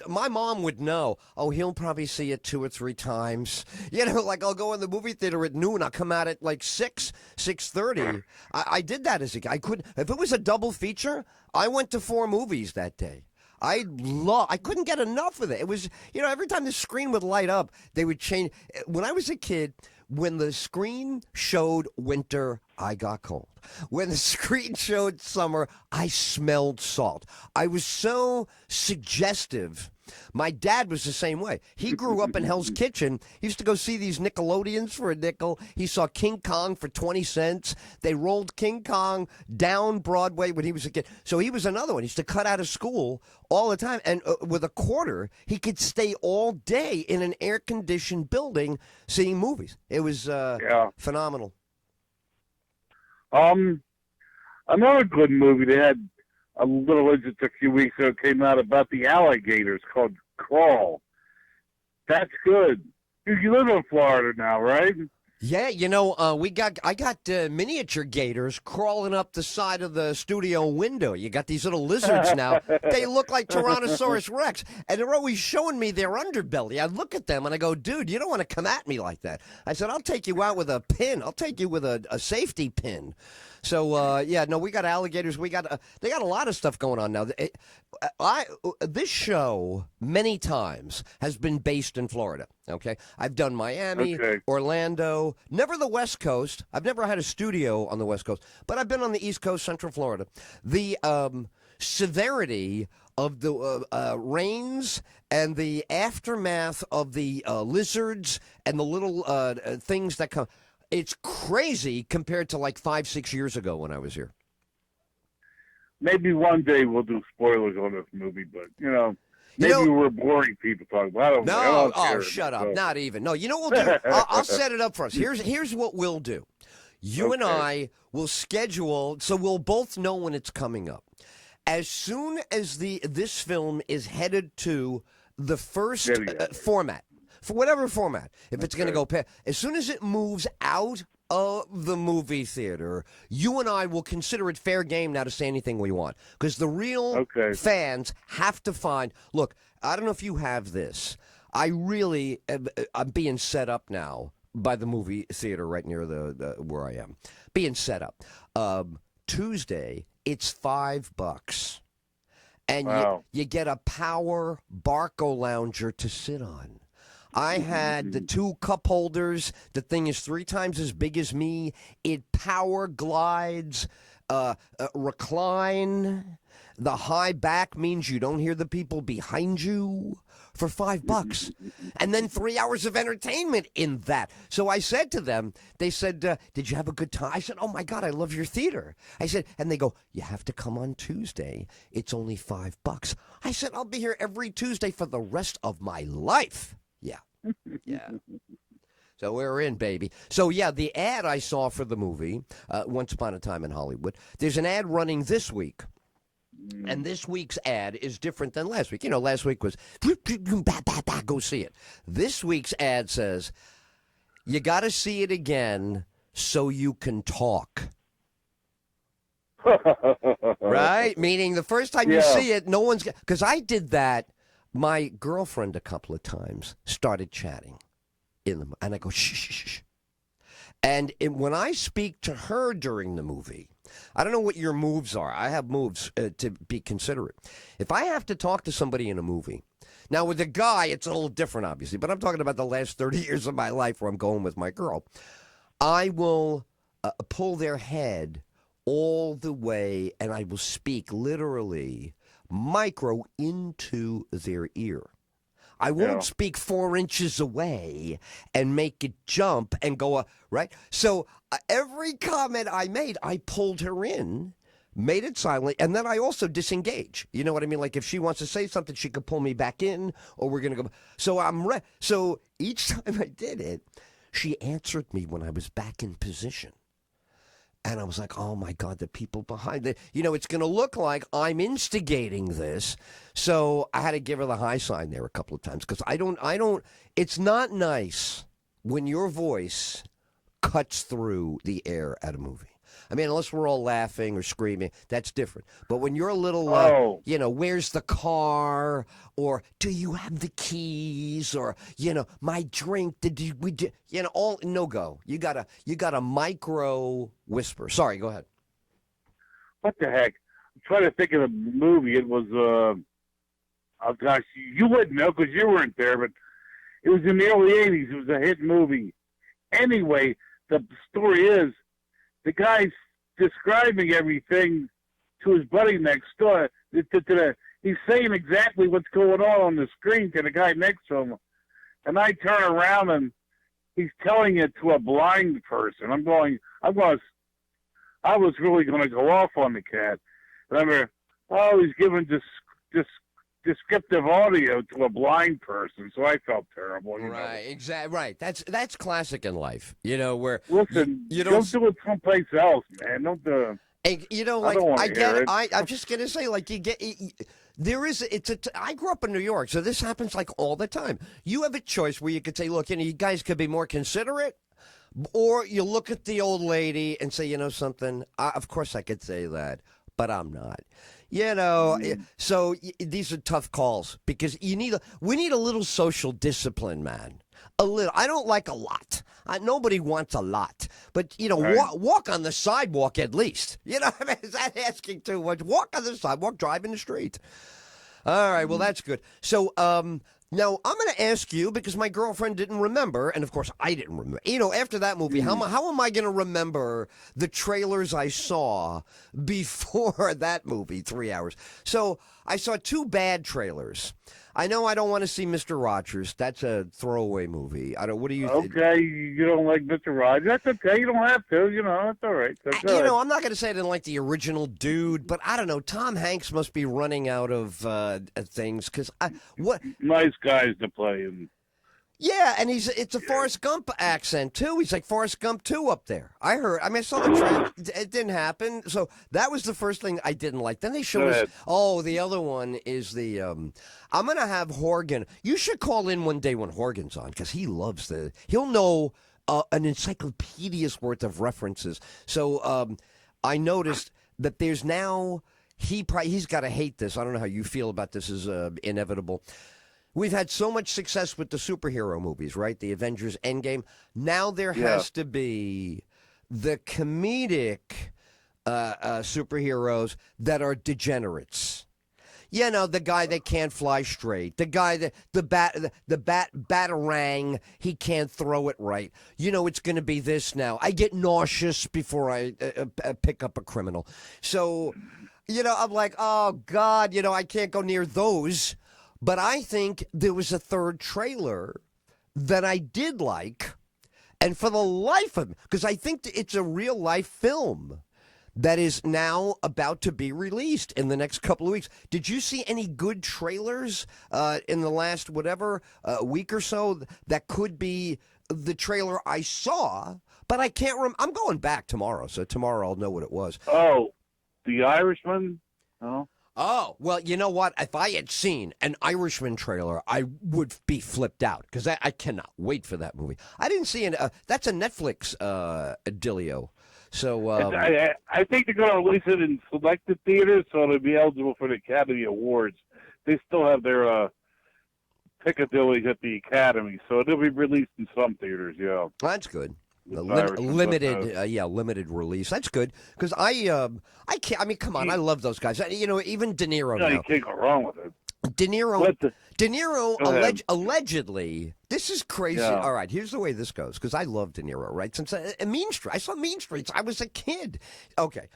[SPEAKER 2] my mom would know, oh, he'll probably see it 2 or 3 times. You know, like I'll go in the movie theater at noon. I'll come out at like 6:30. I did that as a kid. I couldn't, if it was a double feature, I went to 4 movies that day. I couldn't get enough of it. It was, you know, every time the screen would light up, they would change. When I was a kid, when the screen showed winter, I got cold. When the screen showed summer, I smelled salt. I was so suggestive. My dad was the same way. He grew up in Hell's Kitchen. He used to go see these Nickelodeons for a nickel. He saw King Kong for 20 cents. They rolled King Kong down Broadway when he was a kid. So he was another one. He used to cut out of school all the time. And with a quarter, he could stay all day in an air-conditioned building seeing movies. It was phenomenal.
[SPEAKER 4] Another good movie they had, a little just a few weeks ago came out about the alligators called Crawl. That's good. You live in Florida now, right?
[SPEAKER 2] Yeah, I got miniature gators crawling up the side of the studio window. You got these little lizards now. They look like Tyrannosaurus Rex, and they're always showing me their underbelly. I look at them and I go, dude, you don't want to come at me like that. I said, I'll take you out with a pin. I'll take you with a safety pin. So we got alligators. They got a lot of stuff going on now. This show many times has been based in Florida. Okay, I've done Miami, Orlando, never the West Coast. I've never had a studio on the West Coast, but I've been on the East Coast, Central Florida. The severity of the rains and the aftermath of the lizards and the little things that come. It's crazy compared to like 5-6 years ago when I was here.
[SPEAKER 4] Maybe one day we'll do spoilers on this movie, but maybe we're boring people talking about it.
[SPEAKER 2] No, shut up. Not even. No, you know what we'll do? I'll set it up for us. Here's what we'll do. You and I will schedule, so we'll both know when it's coming up. As soon as this film is headed to the first format, for whatever format, if it's going to go past, as soon as it moves out of the movie theater, you and I will consider it fair game now to say anything we want. Because the real fans have to find, look, I don't know if you have this. I'm being set up now by the movie theater right near the where I am. Being set up. Tuesday, it's $5. And you get a power Barco lounger to sit on. I had the 2 cup holders. The thing is 3 times as big as me. It power glides, recline. The high back means you don't hear the people behind you for $5. And then 3 hours of entertainment in that. So I said to them, they said, did you have a good time? I said, oh my God, I love your theater. I said, and they go, you have to come on Tuesday. It's only $5. I said, I'll be here every Tuesday for the rest of my life. Yeah. Yeah. So we're in, baby. So, yeah, the ad I saw for the movie, Once Upon a Time in Hollywood, there's an ad running this week. And this week's ad is different than last week. Last week was, go see it. This week's ad says, you got to see it again so you can talk. Right? Meaning the first time you see it, no one's... Because I did that. My girlfriend a couple of times started chatting and I go, shh, shh, shh. And when I speak to her during the movie, I don't know what your moves are. I have moves to be considerate. If I have to talk to somebody in a movie, now with a guy, it's a little different, obviously, but I'm talking about the last 30 years of my life where I'm going with my girl. I will pull their head all the way and I will speak literally micro into their ear. I won't speak 4 inches away and make it jump and go, right? So every comment I made, I pulled her in, made it silent, and then I also disengage. You know what I mean? Like if she wants to say something, she could pull me back in, or we're going to go. So So each time I did it, she answered me when I was back in position. And I was like, oh, my God, the people behind it. It's going to look like I'm instigating this. So I had to give her the high sign there a couple of times because I don't, it's not nice when your voice cuts through the air at a movie. I mean, unless we're all laughing or screaming, that's different. But when you're a little, where's the car? Or do you have the keys? Or, my drink, all no go. You got a micro whisper. Sorry, go ahead.
[SPEAKER 4] What the heck? I'm trying to think of the movie. It was, oh gosh, you wouldn't know because you weren't there, but it was in the early 80s. It was a hit movie. Anyway, the story is, the guy's describing everything to his buddy next door. He's saying exactly what's going on the screen to the guy next to him. And I turn around and he's telling it to a blind person. I was really going to go off on the cat. Remember, he's giving descriptive audio to a blind person, so I felt terrible.
[SPEAKER 2] Right, exactly. Right, that's classic in life. Where
[SPEAKER 4] listen, you don't do it someplace else, man. Don't do.
[SPEAKER 2] You know,
[SPEAKER 4] I
[SPEAKER 2] like
[SPEAKER 4] don't wanna
[SPEAKER 2] I get
[SPEAKER 4] hear
[SPEAKER 2] it.
[SPEAKER 4] it.
[SPEAKER 2] I'm just gonna say, like you get. There is. I grew up in New York, so this happens like all the time. You have a choice where you could say, look, you guys could be more considerate, or you look at the old lady and say, you know something. Of course, I could say that, but I'm not. You know, so these are tough calls because we need a little social discipline, man. A little. I don't like a lot. Nobody wants a lot, but
[SPEAKER 4] Right.
[SPEAKER 2] walk on the sidewalk at least. You know, I mean, is that asking too much? Walk on the sidewalk, drive in the street. All right, well that's good. So, now I'm going to ask you because my girlfriend didn't remember, and of course I didn't remember. You know, after that movie, how am I going to remember the trailers I saw before that movie? 3 hours. So I saw two bad trailers. I know I don't want to see Mr. Rogers. That's a throwaway movie. I don't. What do you think?
[SPEAKER 4] Okay, you don't like Mr. Rogers. That's okay. You don't have to. You know, that's all right. That's all
[SPEAKER 2] You
[SPEAKER 4] right.
[SPEAKER 2] know, I'm not going to say I didn't like the original dude, but I don't know. Tom Hanks must be running out of things because what?
[SPEAKER 4] Nice guys to play him.
[SPEAKER 2] Yeah, and it's a Forrest Gump accent too. He's like Forrest Gump 2 up there. I heard. I mean, I saw the trailer. It didn't happen. So that was the first thing I didn't like. Then they showed us. Oh, the other one is the. I'm gonna have Horgan. You should call in one day when Horgan's on because he loves He'll know an encyclopedia's worth of references. So I noticed that there's now he's got to hate this. I don't know how you feel about this. Is inevitable. We've had so much success with the superhero movies, right? The Avengers Endgame. Now there has to be the comedic superheroes that are degenerates. You know, the guy that can't fly straight, the guy that the batarang, he can't throw it right. You know, it's going to be this now. I get nauseous before I pick up a criminal. So, you know, I'm like, oh God, you know, I can't go near those. But I think there was a third trailer that I did like, and for the life of me, because I think it's a real life film that is now about to be released in the next couple of weeks. Did you see any good trailers in the last week or so that could be the trailer I saw? But I can't remember. I'm going back tomorrow, so tomorrow I'll know what it was.
[SPEAKER 4] Oh, The Irishman? Oh.
[SPEAKER 2] Oh, well, you know what? If I had seen an Irishman trailer, I would be flipped out because I cannot wait for that movie. I didn't see that's a Netflix dealio. So
[SPEAKER 4] I think they're going to release it in selected theaters so it'll be eligible for the Academy Awards. They still have their Piccadilly at the Academy, so it'll be released in some theaters, yeah.
[SPEAKER 2] That's good.
[SPEAKER 4] Limited
[SPEAKER 2] release. That's good because I can't. I mean, come on, I love those guys. You know, even De Niro.
[SPEAKER 4] No,
[SPEAKER 2] now.
[SPEAKER 4] you can't go wrong with it.
[SPEAKER 2] De Niro allegedly. This is crazy.
[SPEAKER 4] Yeah.
[SPEAKER 2] All right, here's the way this goes because I love De Niro. Right, since Mean Streets, I saw Mean Streets. I was a kid. Okay.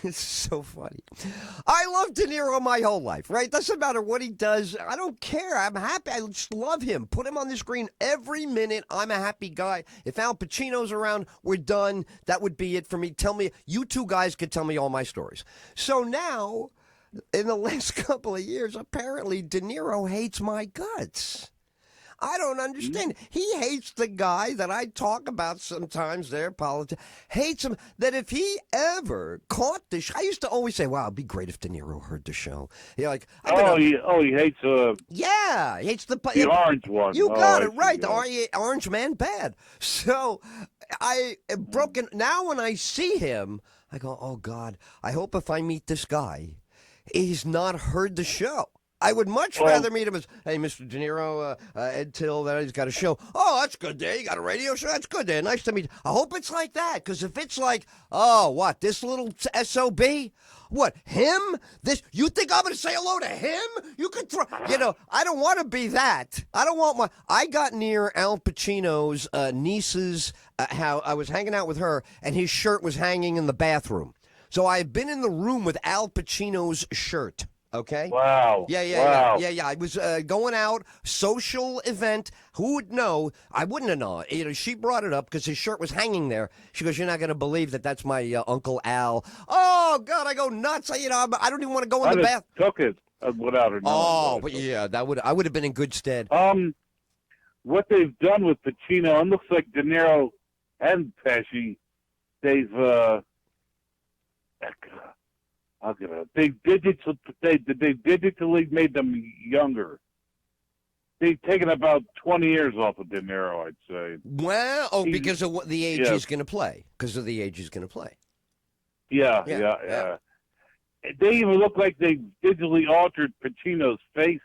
[SPEAKER 2] It's so funny. I love De Niro my whole life, right? Doesn't matter what he does. I don't care. I'm happy. I just love him. Put him on the screen every minute. I'm a happy guy. If Al Pacino's around, we're done. That would be it for me. You two guys could tell me all my stories. So now, in the last couple of years, apparently De Niro hates my guts. I don't understand. He hates the guy that I talk about sometimes there, hates him, that if he ever caught the show, I used to always say, wow, it'd be great if De Niro heard the show. Yeah, like,
[SPEAKER 4] he hates
[SPEAKER 2] yeah, he hates the
[SPEAKER 4] orange one.
[SPEAKER 2] You got it right. The orange man bad. So I am broken. Now when I see him, I go, oh God, I hope if I meet this guy, he's not heard the show. I would much rather meet him as, hey, Mr. De Niro, Ed Tyll, he's got a show. Oh, that's good day. You got a radio show? That's good day. Nice to meet you. I hope it's like that, because if it's like, oh, what, this little SOB? What, him? You think I'm going to say hello to him? You could throw, I don't want to be that. I got near Al Pacino's niece's, how I was hanging out with her, and his shirt was hanging in the bathroom. So I've been in the room with Al Pacino's shirt. Okay.
[SPEAKER 4] Wow.
[SPEAKER 2] Yeah. I was going out, social event. Who would know? I wouldn't have known. She brought it up because his shirt was hanging there. She goes, "You're not going to believe that. That's my Uncle Al." Oh God, I go nuts. I don't even want to go in the bath.
[SPEAKER 4] Took it without her knowing.
[SPEAKER 2] Oh, but yeah, I would have been in good stead.
[SPEAKER 4] What they've done with Pacino, it looks like De Niro and Pesci, they've they digitally made them younger. They've taken about 20 years off of De Niro, I'd say.
[SPEAKER 2] Well, because of what the age
[SPEAKER 4] yeah.
[SPEAKER 2] he's going to play. Because of the age he's going to play.
[SPEAKER 4] Yeah. They even look like they digitally altered Pacino's face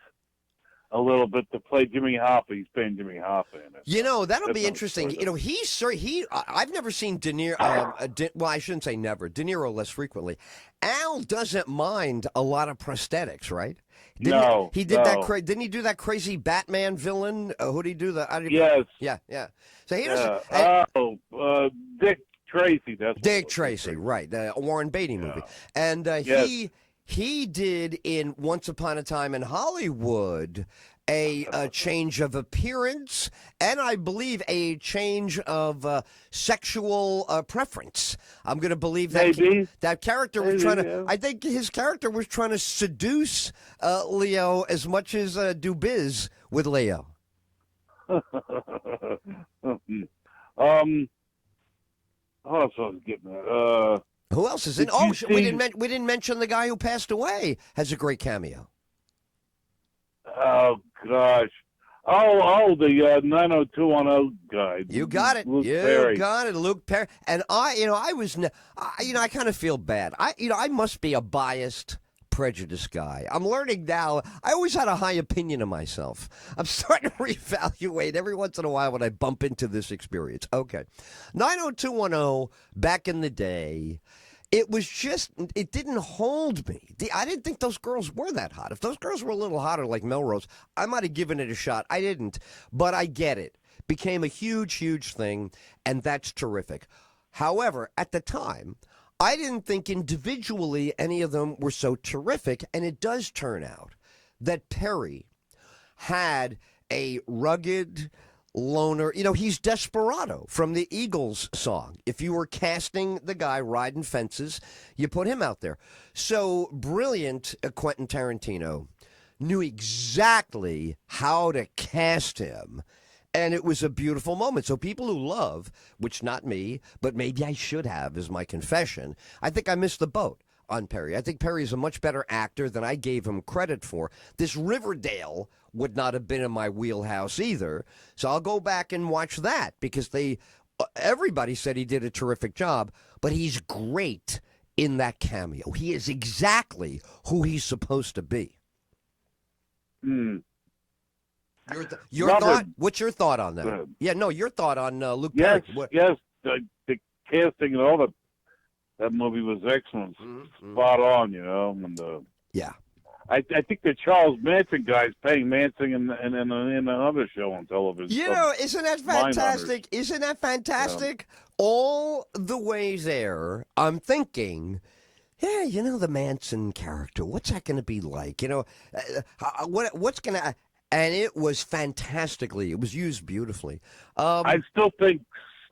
[SPEAKER 4] a little bit to play Jimmy Hoffa. He's playing Jimmy Hoffa in it.
[SPEAKER 2] You know, that'll
[SPEAKER 4] That's
[SPEAKER 2] be
[SPEAKER 4] not
[SPEAKER 2] interesting.
[SPEAKER 4] sort of-
[SPEAKER 2] I've never seen De Niro. Well, I shouldn't say never. De Niro less frequently. Al doesn't mind a lot of prosthetics, right? He did that. Didn't he do that crazy Batman villain? Who did he do?
[SPEAKER 4] Yes.
[SPEAKER 2] Yeah. So he doesn't.
[SPEAKER 4] Dick Tracy.
[SPEAKER 2] Dick Tracy, right? The Warren Beatty movie, and
[SPEAKER 4] Yes.
[SPEAKER 2] he did in Once Upon a Time in Hollywood a change of appearance, and I believe a change of sexual preference. I'm going to believe that that character was trying to. I think his character was trying to seduce Leo as much as do biz with Leo.
[SPEAKER 4] What else I was getting at?
[SPEAKER 2] Who else is in? We didn't mention the guy who passed away. Has a great cameo.
[SPEAKER 4] Oh gosh. The 90210 guy.
[SPEAKER 2] You got it.
[SPEAKER 4] Perry.
[SPEAKER 2] Got it, Luke Perry. And I kind of feel bad. I must be a biased, prejudiced guy. I'm learning now. I always had a high opinion of myself. I'm starting to reevaluate every once in a while when I bump into this experience. Okay. 90210, back in the day, it didn't hold me. I didn't think those girls were that hot. If those girls were a little hotter like Melrose, I might have given it a shot. I didn't, but I get it. Became a huge, huge thing, and that's terrific. However, at the time, I didn't think individually any of them were so terrific, and it does turn out that Perry had a rugged loner. He's Desperado from the Eagles song. If you were casting the guy riding fences, you put him out there. So brilliant, Quentin Tarantino knew exactly how to cast him. And it was a beautiful moment. So people who love, which not me, but maybe I should have, is my confession, I think I missed the boat on Perry. I think Perry's a much better actor than I gave him credit for. This Riverdale would not have been in my wheelhouse either. So I'll go back and watch that because everybody said he did a terrific job, but he's great in that cameo. He is exactly who he's supposed to be. Your thought? What's your thought on that? Yeah, no, your thought on Luke Perry.
[SPEAKER 4] Yes, the casting and all that movie was excellent, spot on, and
[SPEAKER 2] yeah.
[SPEAKER 4] I think the Charles Manson guy's playing Manson in another show on television.
[SPEAKER 2] Isn't that fantastic? Isn't that fantastic? Yeah. All the way there, I'm thinking, yeah, the Manson character. What's that going to be like? What's going to? And it was fantastically. It was used beautifully.
[SPEAKER 4] I still think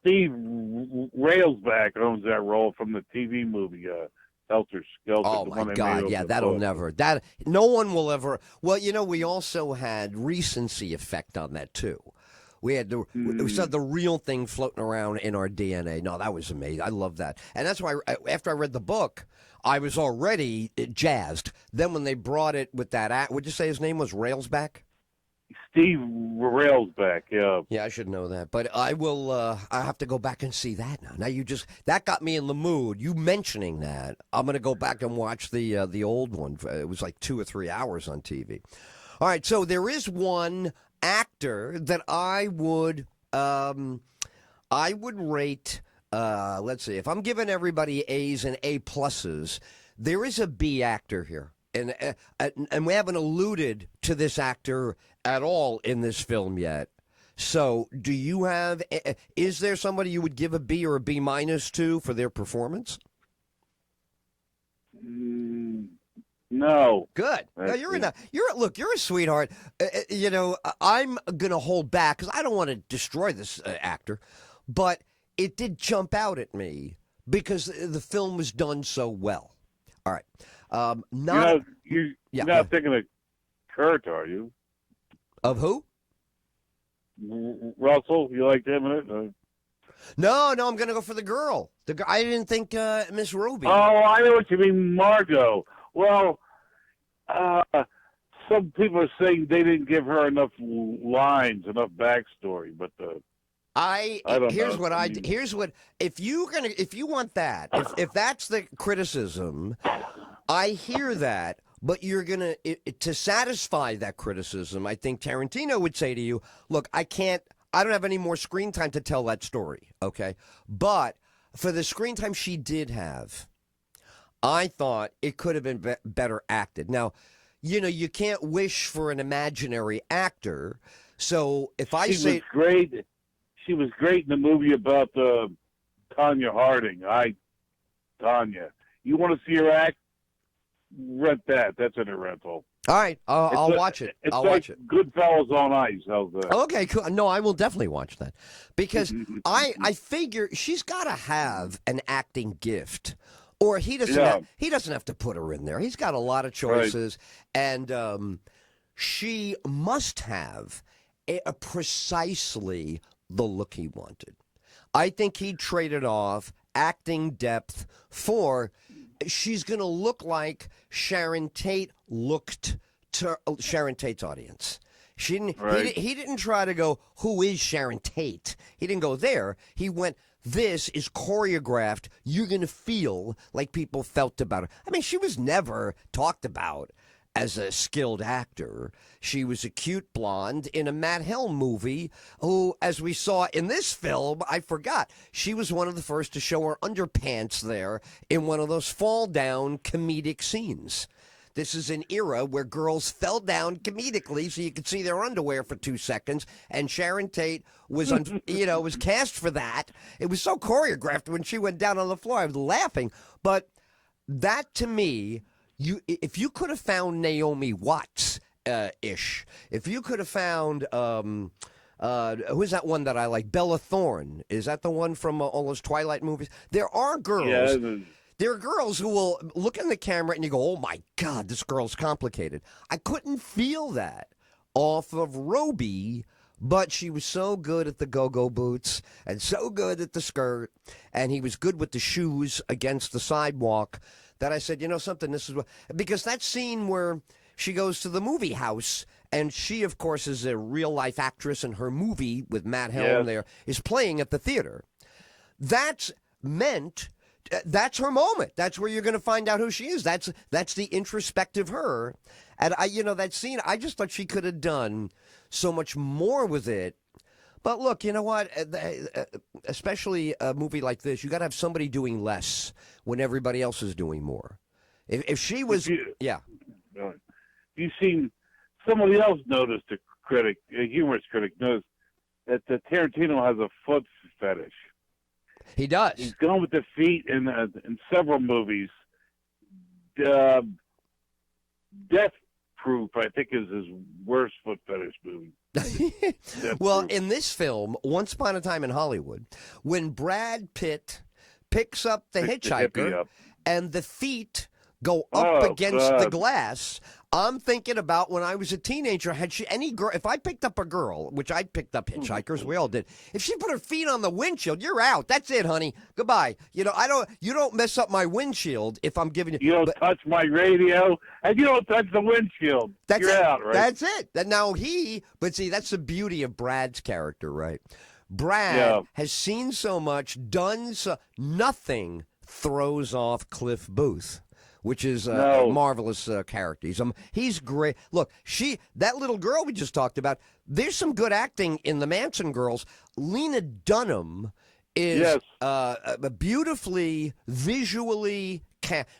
[SPEAKER 4] Steve Railsback owns that role from the TV movie. Helter Skelter.
[SPEAKER 2] Oh my God! Yeah, that'll never. No one will ever. Well, we also had recency effect on that too. We had we saw the real thing floating around in our DNA. No, that was amazing. I love that, and that's why after I read the book, I was already jazzed. Then when they brought it with that, would you say his name was Railsback?
[SPEAKER 4] Steve Railsback, yeah.
[SPEAKER 2] Yeah, I should know that. But I will, I have to go back and see that now. Now that got me in the mood. You mentioning that, I'm going to go back and watch the old one. It was like 2 or 3 hours on TV. All right, so there is one actor that I would rate, let's see, if I'm giving everybody A's and A pluses, there is a B actor here. And we haven't alluded to this actor at all in this film yet. So do you have, is there somebody you would give a B or a B minus to for their performance?
[SPEAKER 4] No.
[SPEAKER 2] Good. No, you're a sweetheart. I'm going to hold back because I don't want to destroy this actor, but it did jump out at me because the film was done so well. All right.
[SPEAKER 4] You're not thinking of Kurt, are you?
[SPEAKER 2] Of who?
[SPEAKER 4] Russell. You like him in it?
[SPEAKER 2] No, I'm going to go for the girl. I didn't think Miss Roby.
[SPEAKER 4] Oh, I know what you mean, Margot. Well, some people are saying they didn't give her enough lines, enough backstory, but I don't
[SPEAKER 2] here's
[SPEAKER 4] know.
[SPEAKER 2] what here's what if you want that, if that's the criticism, I hear that, but you're gonna to satisfy that criticism. I think Tarantino would say to you, "Look, I don't have any more screen time to tell that story." Okay, but for the screen time she did have, I thought it could have been better acted. Now, you can't wish for an imaginary actor. So if I say
[SPEAKER 4] was great. She was great in the movie about Tanya Harding. Tanya. You want to see her act? Rent that. That's in a rental.
[SPEAKER 2] All right, I'll watch it.
[SPEAKER 4] It's
[SPEAKER 2] I'll
[SPEAKER 4] like
[SPEAKER 2] watch it.
[SPEAKER 4] Goodfellas on Ice. How's that?
[SPEAKER 2] Okay, cool. No, I will definitely watch that because I figure she's got to have an acting gift, or he doesn't have to put her in there. He's got a lot of choices, and she must have a precisely the look he wanted. I think he traded off acting depth for she's going to look like Sharon Tate looked to Sharon Tate's audience. She didn't. He didn't try to go, who is Sharon Tate? He didn't go there. He went, this is choreographed. You're going to feel like people felt about her. I mean, she was never talked about as a skilled actor. She was a cute blonde in a Matt Helm movie who, as we saw in this film, I forgot, she was one of the first to show her underpants there in one of those fall-down comedic scenes. This is an era where girls fell down comedically so you could see their underwear for 2 seconds, and Sharon Tate was, was cast for that. It was so choreographed when she went down on the floor. I was laughing. But that, to me, if you could have found Naomi Watts ish, if you could have found who's that one that I like, Bella Thorne, is that the one from all those Twilight movies? There are girls.
[SPEAKER 4] Yeah,
[SPEAKER 2] there are girls who will look in the camera and you go, "Oh my God, this girl's complicated." I couldn't feel that off of Roby. But she was so good at the go-go boots and so good at the skirt, and he was good with the shoes against the sidewalk, that I said, something, this is what... Because that scene where she goes to the movie house, and she, of course, is a real-life actress, and her movie with Matt Helm there is playing at the theater. That's meant... That's her moment. That's where you're going to find out who she is. That's the introspective her. And, that scene, I just thought she could have done so much more with it. But look, you know what? Especially a movie like this, you got to have somebody doing less when everybody else is doing more. If she was, yeah.
[SPEAKER 4] You've seen somebody else noticed, a humorous critic noticed that Tarantino has a foot fetish.
[SPEAKER 2] He does.
[SPEAKER 4] He's gone with the feet in several movies. Death Proof, I think, is his worst foot fetish movie.
[SPEAKER 2] Well, in this film, Once Upon a Time in Hollywood, when Brad Pitt picks up the hitchhiker and the feet go up against the glass, I'm thinking about when I was a teenager. Had she any girl? If I picked up a girl, which I picked up hitchhikers, we all did. If she put her feet on the windshield, you're out. That's it, honey. Goodbye. You don't mess up my windshield if I'm giving you.
[SPEAKER 4] You don't touch my radio, and you don't touch the windshield. You're out, right?
[SPEAKER 2] That's it. But see, that's the beauty of Brad's character, right? Brad has seen so much, done so, nothing throws off Cliff Booth, which is a marvelous character. He's great. Look, that little girl we just talked about, there's some good acting in the Manson girls. Lena Dunham is beautifully, visually,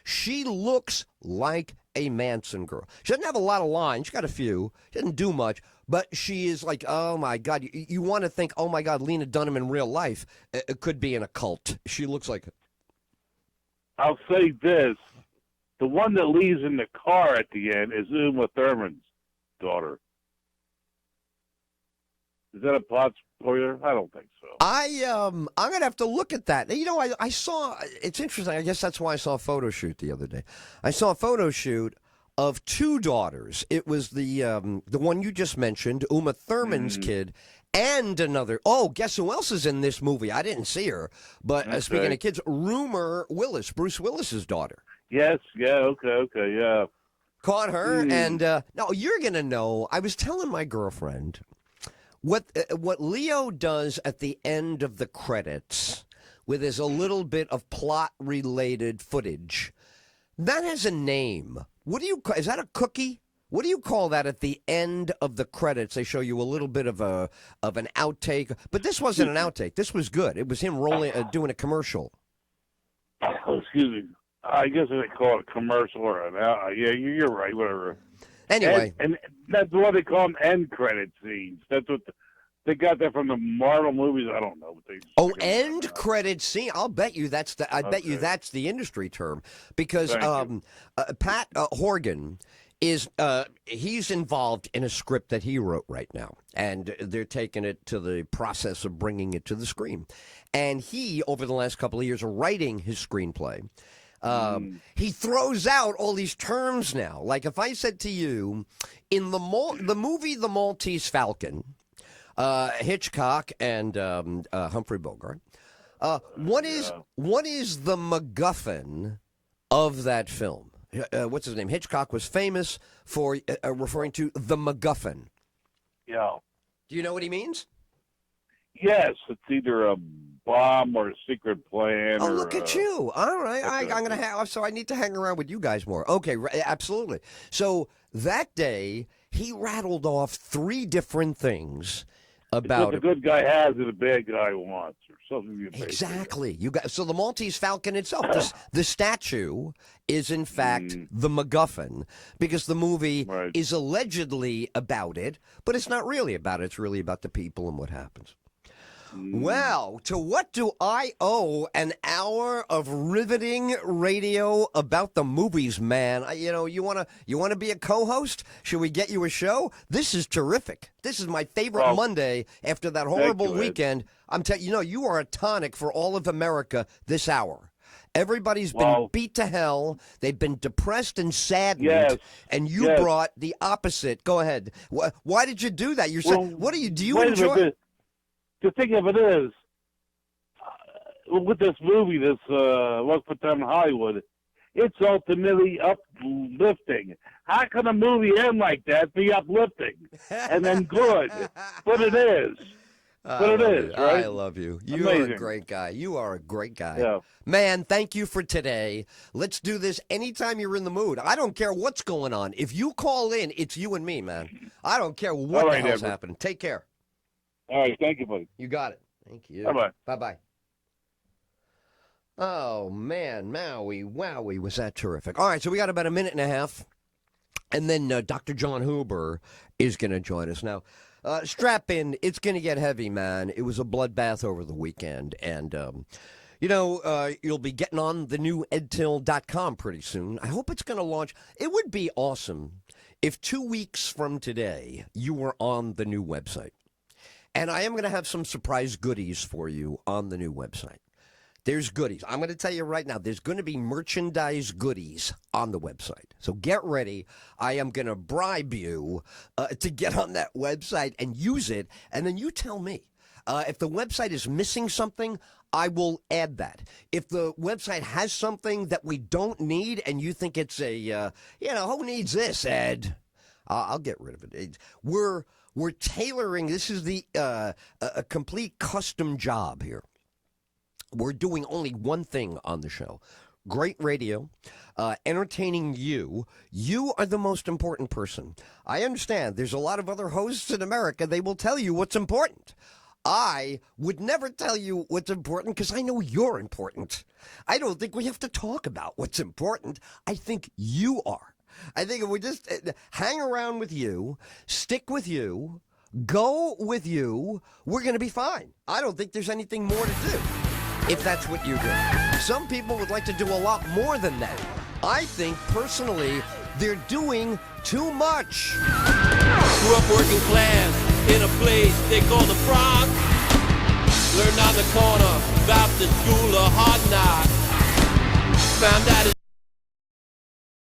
[SPEAKER 2] she looks like a Manson girl. She doesn't have a lot of lines. She's got a few. She doesn't do much. But she is like, oh, my God. You want to think, oh, my God, Lena Dunham in real life could be in a cult. She looks like it.
[SPEAKER 4] I'll say this. The one that leaves in the car at the end is Uma Thurman's daughter. Is that a plot spoiler? I don't think so.
[SPEAKER 2] I'm gonna have to look at that. I saw. It's interesting. I guess that's why I saw a photo shoot the other day. I saw a photo shoot of two daughters. It was the one you just mentioned, Uma Thurman's kid, And another. Oh, guess who else is in this movie? I didn't see her, but speaking of kids, Rumor Willis, Bruce Willis's daughter.
[SPEAKER 4] Yes. Yeah. Okay. Yeah.
[SPEAKER 2] Caught her, and now you're gonna know. I was telling my girlfriend what Leo does at the end of the credits, with his a little bit of plot-related footage. That has a name. What do you? Is that a cookie? What do you call that at the end of the credits? They show you a little bit of an outtake, but this wasn't an outtake. This was good. It was him doing a commercial.
[SPEAKER 4] Oh, excuse me. I guess they call it a commercial or an out. Yeah, you're right. Whatever.
[SPEAKER 2] Anyway,
[SPEAKER 4] and that's what they call them end credit scenes. That's what they got that from the Marvel movies. I don't know.
[SPEAKER 2] End credit scene. I'll bet you that's the. I bet you that's the industry term because Pat Horgan is he's involved in a script that he wrote right now, and they're taking it to the process of bringing it to the screen. And he, over the last couple of years, writing his screenplay. He throws out all these terms now. Like if I said to you, in the movie The Maltese Falcon, Hitchcock and Humphrey Bogart, what is the MacGuffin of that film? What's his name? Hitchcock was famous for referring to the MacGuffin.
[SPEAKER 4] Yeah.
[SPEAKER 2] Do you know what he means?
[SPEAKER 4] Yes, it's either a bomb or a secret plan.
[SPEAKER 2] Oh, look at you! All right, I'm gonna have. So I need to hang around with you guys more. Okay, absolutely. So that day he rattled off 3 different things about
[SPEAKER 4] what the good guy has and the bad guy wants, or something.
[SPEAKER 2] Exactly. You got so the Maltese Falcon itself. The statue is in fact the MacGuffin because the movie is allegedly about it, but it's not really about it. It's really about the people and what happens. Well, to what do I owe an hour of riveting radio about the movies, man? You wanna be a co-host? Should we get you a show? This is terrific. This is my favorite Monday after that horrible weekend. I'm telling you are a tonic for all of America this hour. Everybody's been beat to hell. They've been depressed and saddened, and you brought the opposite. Go ahead. Why did you do that? What do you? Do you enjoy?
[SPEAKER 4] The thing of it is, with this movie, this Once Upon a Time in Hollywood, it's ultimately uplifting. How can a movie end like that be uplifting and then good? But it is. But it is, right?
[SPEAKER 2] I love you. You are a great guy. You are a great guy.
[SPEAKER 4] Yeah.
[SPEAKER 2] Man, thank you for today. Let's do this anytime you're in the mood. I don't care what's going on. If you call in, it's you and me, man. I don't care what the hell's happening. Take care.
[SPEAKER 4] All right, thank you, buddy.
[SPEAKER 2] You got it. Thank you.
[SPEAKER 4] Bye-bye.
[SPEAKER 2] Bye-bye. Oh, man, wowie, was that terrific. All right, so we got about a minute and a half, and then Dr. John Huber is going to join us. Now, strap in. It's going to get heavy, man. It was a bloodbath over the weekend, and, you'll be getting on the new edtyll.com pretty soon. I hope it's going to launch. It would be awesome if 2 weeks from today you were on the new website. And I am going to have some surprise goodies for you on the new website. There's goodies. I'm going to tell you right now, there's going to be merchandise goodies on the website. So get ready. I am going to bribe you to get on that website and use it. And then you tell me. If the website is missing something, I will add that. If the website has something that we don't need and you think it's who needs this, Ed? I'll get rid of it. We're tailoring. This is a complete custom job here. We're doing only one thing on the show. Great radio, entertaining you. You are the most important person. I understand there's a lot of other hosts in America. They will tell you what's important. I would never tell you what's important because I know you're important. I don't think we have to talk about what's important. I think you are. I think if we just hang around with you, stick with you, go with you, we're going to be fine. I don't think there's anything more to do if that's what you do. Some people would like to do a lot more than that. I think, personally, they're doing too much.
[SPEAKER 5] Grew up working class in a place they call the Bronx. Learned on the corner about the school of hard knocks. Found out